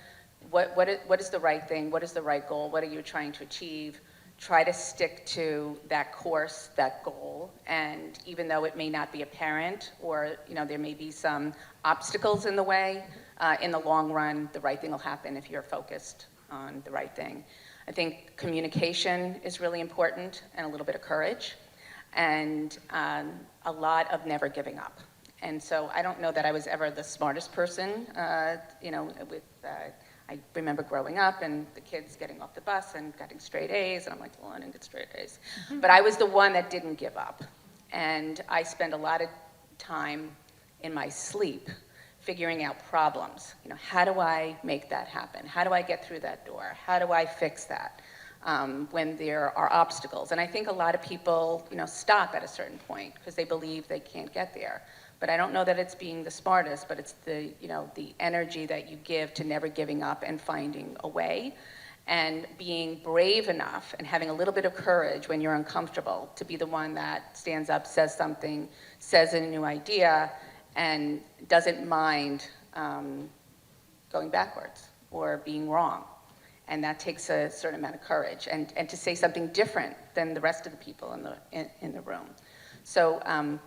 Speaker 3: what is the right thing? What is the right goal? What are you trying to achieve? Try to stick to that course, that goal, and even though it may not be apparent or there may be some obstacles in the way, in the long run, the right thing will happen if you're focused on the right thing. I think communication is really important, and a little bit of courage, and a lot of never giving up. And so I don't know that I was ever the smartest person, I remember growing up and the kids getting off the bus and getting straight A's, and I'm like, well, I didn't get straight A's. But I was the one that didn't give up. And I spent a lot of time in my sleep figuring out problems. How do I make that happen? How do I get through that door? How do I fix that when there are obstacles? And I think a lot of people, stop at a certain point because they believe they can't get there. But I don't know that it's being the smartest, but it's the energy that you give to never giving up and finding a way, and being brave enough and having a little bit of courage when you're uncomfortable to be the one that stands up, says something, says a new idea, and doesn't mind going backwards or being wrong. And that takes a certain amount of courage, and to say something different than the rest of the people in the room. So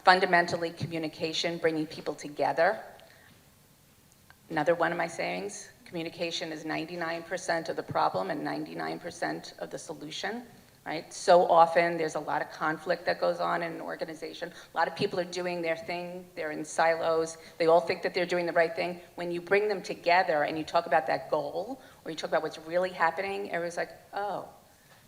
Speaker 3: fundamentally, communication, bringing people together. Another one of my sayings, communication is 99% of the problem and 99% of the solution, right? So often there's a lot of conflict that goes on in an organization. A lot of people are doing their thing, they're in silos, they all think that they're doing the right thing. When you bring them together and you talk about that goal, or you talk about what's really happening, everyone's like, oh.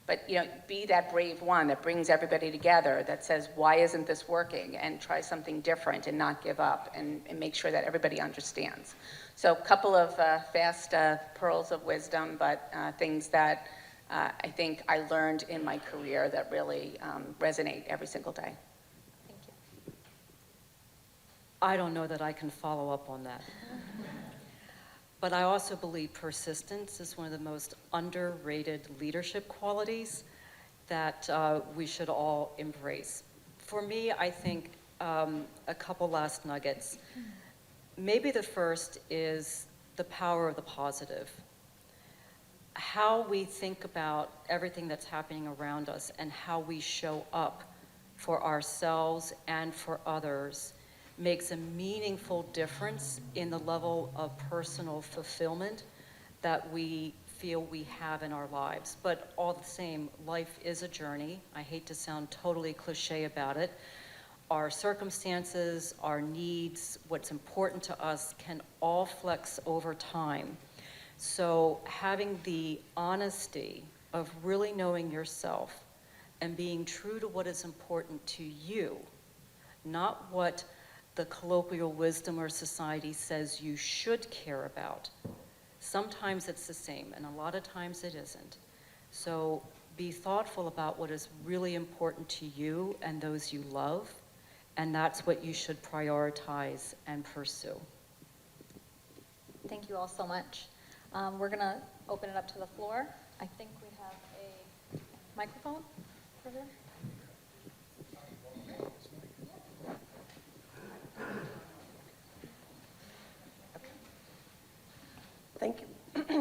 Speaker 3: But be that brave one that brings everybody together, that says, why isn't this working? And try something different and not give up, and make sure that everybody understands. So a couple of fast pearls of wisdom, but things that I think I learned in my career that really resonate every single day.
Speaker 2: Thank you.
Speaker 4: I don't know that I can follow up on that. But I also believe persistence is one of the most underrated leadership qualities that we should all embrace. For me, I think a couple last nuggets. Maybe the first is the power of the positive. How we think about everything that's happening around us and how we show up for ourselves and for others makes a meaningful difference in the level of personal fulfillment that we feel we have in our lives. But all the same, life is a journey. I hate to sound totally cliche about it. Our circumstances, our needs, what's important to us can all flex over time. So having the honesty of really knowing yourself and being true to what is important to you, not what the colloquial wisdom or society says you should care about. Sometimes it's the same, and a lot of times it isn't. So be thoughtful about what is really important to you and those you love, and that's what you should prioritize and pursue.
Speaker 2: Thank you all so much. We're going to open it up to the floor. I think we have a microphone over there.
Speaker 6: Thank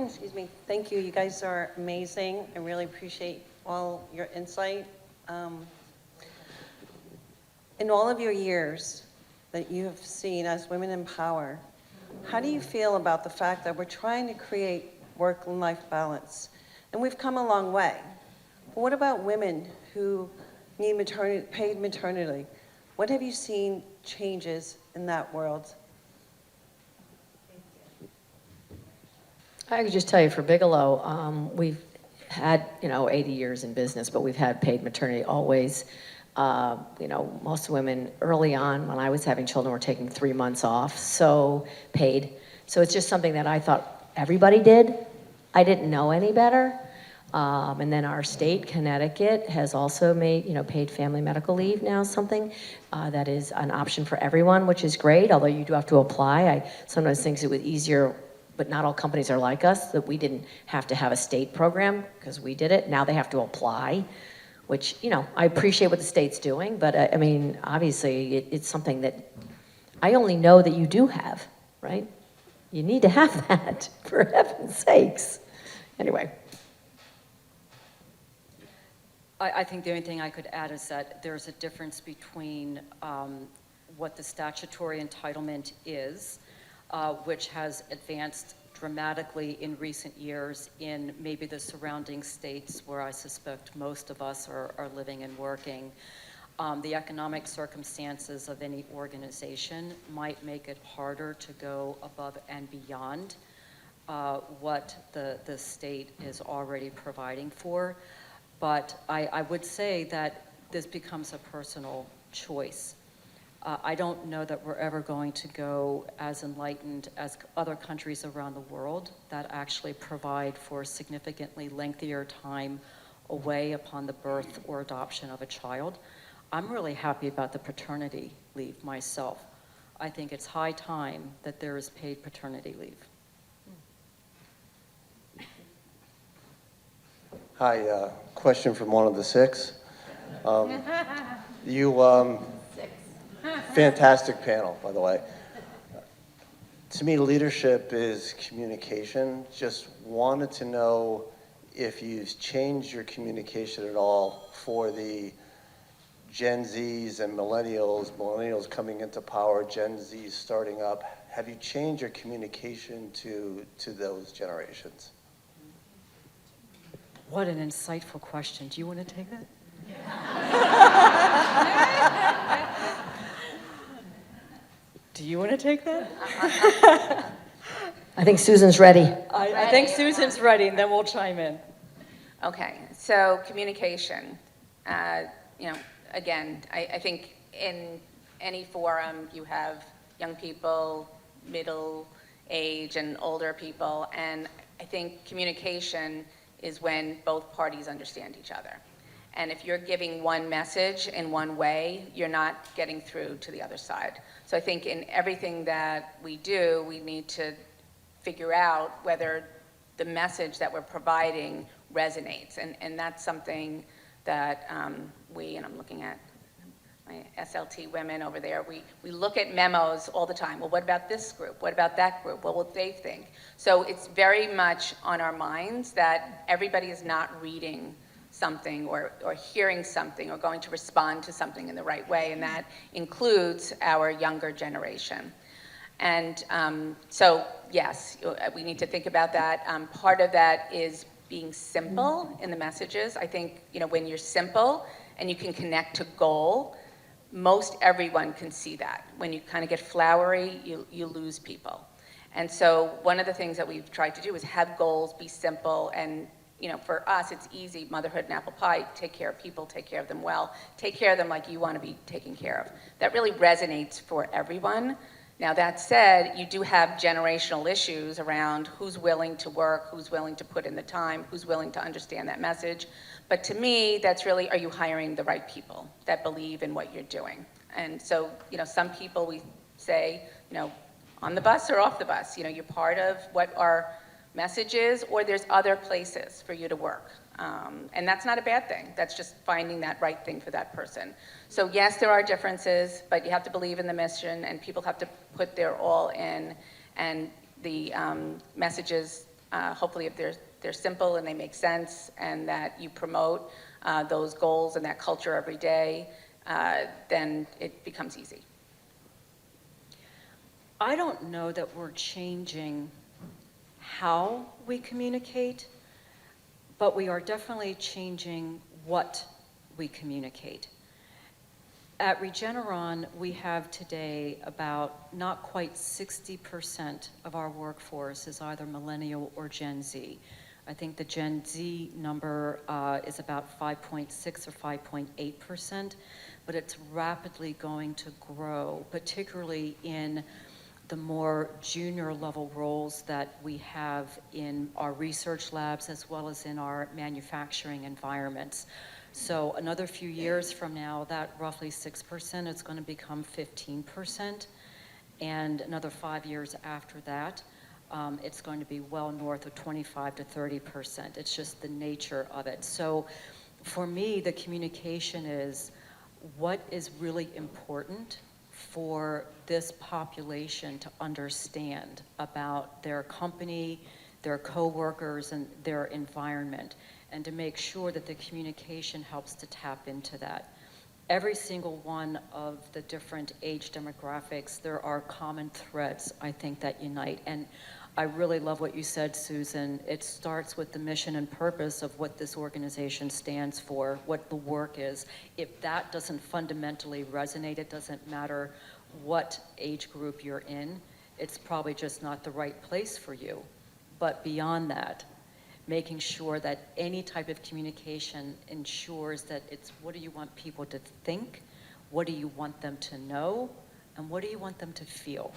Speaker 6: Excuse me. Thank you. You guys are amazing. I really appreciate all your insight. In all of your years that you have seen as women in power, how do you feel about the fact that we're trying to create work and life balance? And we've come a long way. But what about women who need paid maternity? What have you seen changes in that world?
Speaker 5: I could just tell you for Bigelow, we've had, 80 years in business, but we've had paid maternity always. Most women early on when I was having children were taking 3 months off, so paid. So it's just something that I thought everybody did. I didn't know any better. And then our state, Connecticut, has also made, paid family medical leave now something that is an option for everyone, which is great, although you do have to apply. I sometimes think it was easier, but not all companies are like us, that we didn't have to have a state program because we did it. Now they have to apply, which, I appreciate what the state's doing, but obviously it's something that I only know that you do have, right? You need to have that, for heaven's sakes. Anyway.
Speaker 4: I think the only thing I could add is that there's a difference between what the statutory entitlement is, which has advanced dramatically in recent years in maybe the surrounding states where I suspect most of us are living and working. The economic circumstances of any organization might make it harder to go above and beyond what the state is already providing for. But I would say that this becomes a personal choice. I don't know that we're ever going to go as enlightened as other countries around the world that actually provide for significantly lengthier time away upon the birth or adoption of a child. I'm really happy about the paternity leave myself. I think it's high time that there is paid paternity leave.
Speaker 7: Hi, question from one of the six. Fantastic panel, by the way. To me, leadership is communication. Just wanted to know if you've changed your communication at all for the Gen Zs and millennials coming into power, Gen Zs starting up. Have you changed your communication to those generations?
Speaker 4: What an insightful question. Do you want to take that? Do you want to take that?
Speaker 5: I think Susan's ready.
Speaker 4: I think Susan's ready, and then we'll chime in.
Speaker 3: Okay, so communication. Again, I think in any forum you have young people, middle age, and older people, and I think communication is when both parties understand each other. And if you're giving one message in one way, you're not getting through to the other side. So I think in everything that we do, we need to figure out whether the message that we're providing resonates. And that's something that and I'm looking at my SLT women over there, we look at memos all the time. Well, what about this group? What about that group? What will they think? So it's very much on our minds that everybody is not reading something or hearing something or going to respond to something in the right way, and that includes our younger generation. And so, yes, we need to think about that. Part of that is being simple in the messages. I think, when you're simple and you can connect to goal, most everyone can see that. When you kind of get flowery, you lose people. And so one of the things that we've tried to do is have goals, be simple, and for us, it's easy, motherhood and apple pie, take care of people, take care of them well, take care of them like you want to be taken care of. That really resonates for everyone. Now that said, you do have generational issues around who's willing to work, who's willing to put in the time, who's willing to understand that message. But to me, that's really, are you hiring the right people that believe in what you're doing? And so, some people we say, on the bus or off the bus, you're part of what our message is, or there's other places for you to work. And that's not a bad thing. That's just finding that right thing for that person. So yes, there are differences, but you have to believe in the mission, and people have to put their all in, and the messages hopefully if they're simple and they make sense, and that you promote those goals and that culture every day, then it becomes easy.
Speaker 4: I don't know that we're changing how we communicate, but we are definitely changing what we communicate. At Regeneron, we have today about not quite 60% of our workforce is either millennial or Gen Z. I think the Gen Z number is about 5.6 or 5.8%, but it's rapidly going to grow, particularly in the more junior level roles that we have in our research labs as well as in our manufacturing environments. So another few years from now, that roughly 6% is going to become 15%, and another 5 years after that, it's going to be well north of 25 to 30%. It's just the nature of it. So for me, the communication is what is really important for this population to understand about their company, their coworkers, and their environment, and to make sure that the communication helps to tap into that. Every single one of the different age demographics, there are common threads, I think, that unite. And I really love what you said, Susan. It starts with the mission and purpose of what this organization stands for, what the work is. If that doesn't fundamentally resonate, it doesn't matter what age group you're in, it's probably just not the right place for you. But beyond that, making sure that any type of communication ensures that it's what do you want people to think, what do you want them to know, and what do you want them to feel?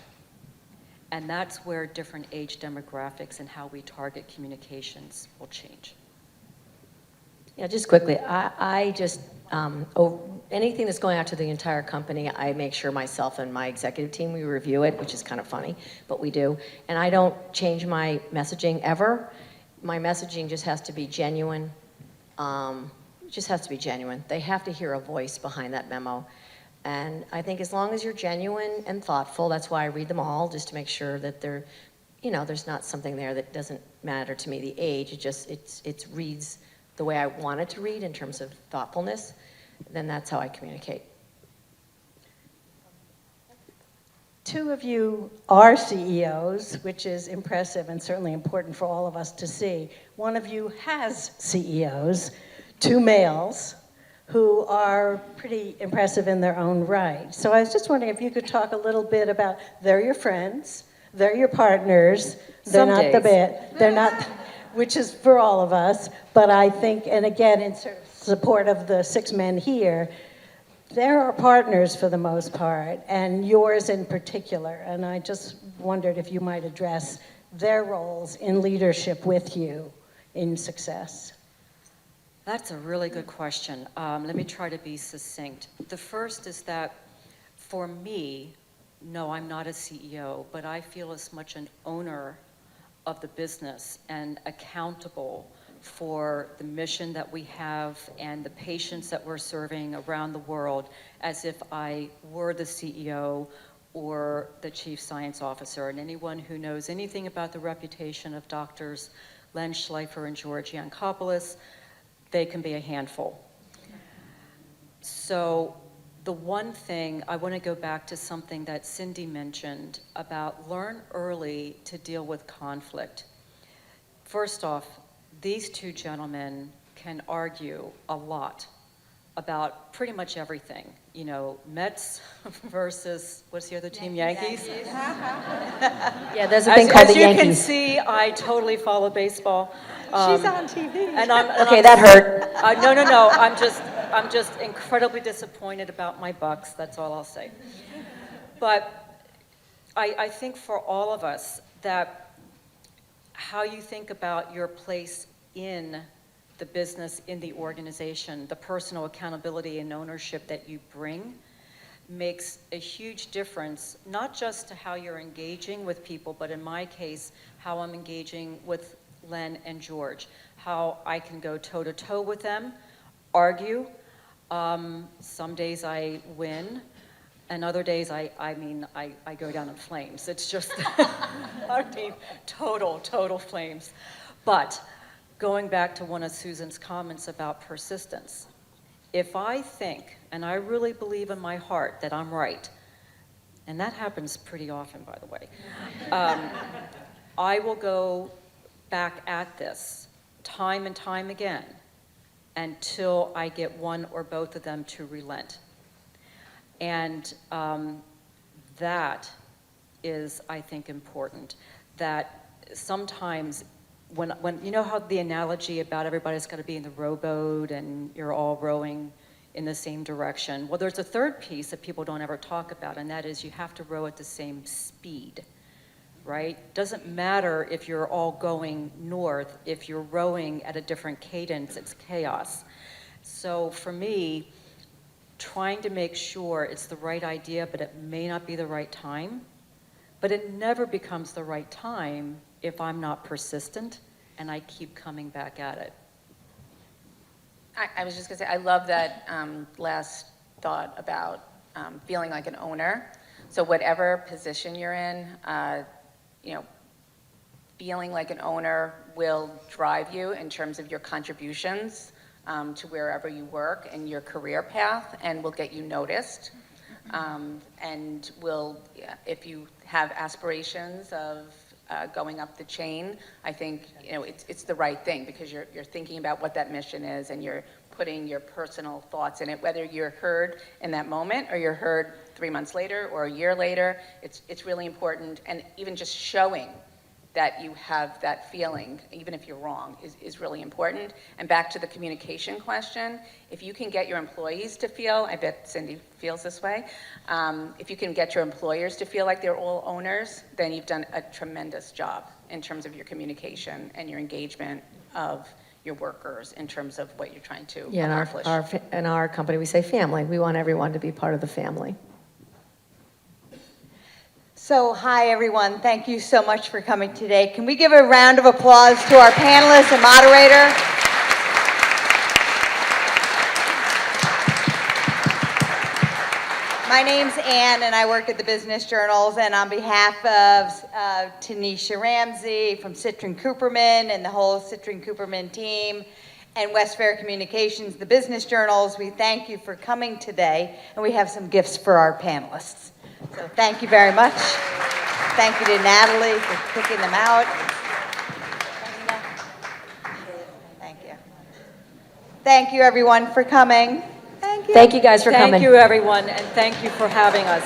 Speaker 4: And that's where different age demographics and how we target communications will change.
Speaker 5: Yeah, just quickly, I just, anything that's going out to the entire company, I make sure myself and my executive team, we review it, which is kind of funny, but we do. And I don't change my messaging ever. My messaging just has to be genuine. Just has to be genuine. They have to hear a voice behind that memo. And I think as long as you're genuine and thoughtful, that's why I read them all, just to make sure that they're, you know, there's not something there that doesn't matter to me, the age. It just, it reads the way I want it to read in terms of thoughtfulness. Then that's how I communicate.
Speaker 8: Two of you are CEOs, which is impressive and certainly important for all of us to see. One of you has CEOs, two males, who are pretty impressive in their own right. So I was just wondering if you could talk a little bit about, they're your friends, they're your partners, they're not the bit, they're not, which is for all of us, but I think, and again, in sort of support of the 6 men here, there are partners for the most part, and yours in particular, and I just wondered if you might address their roles in leadership with you in success.
Speaker 4: That's a really good question. Let me try to be succinct. The first is that for me, no, I'm not a CEO, but I feel as much an owner of the business and accountable for the mission that we have and the patients that we're serving around the world as if I were the CEO or the Chief Science Officer. And anyone who knows anything about the reputation of doctors Len Schleifer and George Yancopoulos, they can be a handful. So the one thing, I want to go back to something that Cindi mentioned about learn early to deal with conflict. First off, these two gentlemen can argue a lot about pretty much everything. You know, Mets versus, what's the other team, Yankees?
Speaker 5: Yeah, there's a thing called the Yankees.
Speaker 4: As you can see, I totally follow baseball.
Speaker 8: She's on TV.
Speaker 4: And
Speaker 5: Okay, that hurt.
Speaker 4: No. I'm just incredibly disappointed about my Bucks. That's all I'll say. But I think for all of us that how you think about your place in the business, in the organization, the personal accountability and ownership that you bring makes a huge difference, not just to how you're engaging with people, but in my case, how I'm engaging with Len and George, how I can go toe-to-toe with them, argue. Some days I win, And other days, I go down in flames. It's just, I mean, total flames. But going back to one of Susan's comments about persistence, if I think, and I really believe in my heart that I'm right, and that happens pretty often, by the way, I will go back at this time and time again until I get one or both of them to relent. And that is, I think, important. That sometimes when you know how the analogy about everybody's got to be in the rowboat and you're all rowing in the same direction. Well, there's a third piece that people don't ever talk about, and that is you have to row at the same speed, right? Doesn't matter if you're all going north, if you're rowing at a different cadence, it's chaos. So for me, trying to make sure it's the right idea, but it may not be the right time. But it never becomes the right time if I'm not persistent and I keep coming back at it.
Speaker 3: I was just gonna say, I love that last thought about feeling like an owner. So whatever position you're in, feeling like an owner will drive you in terms of your contributions to wherever you work and your career path, and will get you noticed. And will, if you have aspirations of going up the chain, I think it's the right thing, because you're thinking about what that mission is and you're putting your personal thoughts in it, whether you're heard in that moment or you're heard 3 months later or a year later. It's really important, and even just showing that you have that feeling, even if you're wrong, is really important. And back to the communication question, if you can get your employees to feel, I bet Cindi feels this way, if you can get your employers to feel like they're all owners, then you've done a tremendous job in terms of your communication and your engagement of your workers in terms of what you're trying to accomplish.
Speaker 5: In our company, we say family. We want everyone to be part of the family.
Speaker 9: So, hi everyone, thank you so much for coming today. Can we give a round of applause to our panelists and moderator? My name's Ann, and I work at the Business Journals, and on behalf of Tanisha Ramsey from Citrin Cooperman and the whole Citrin Cooperman team, and West Fair Communications, the Business Journals, we thank you for coming today, and we have some gifts for our panelists. So thank you very much. Thank you to Natalie for picking them out. Thank you. Thank you, everyone, for coming. Thank you.
Speaker 5: Thank you guys for coming.
Speaker 4: Thank you, everyone, and thank you for having us.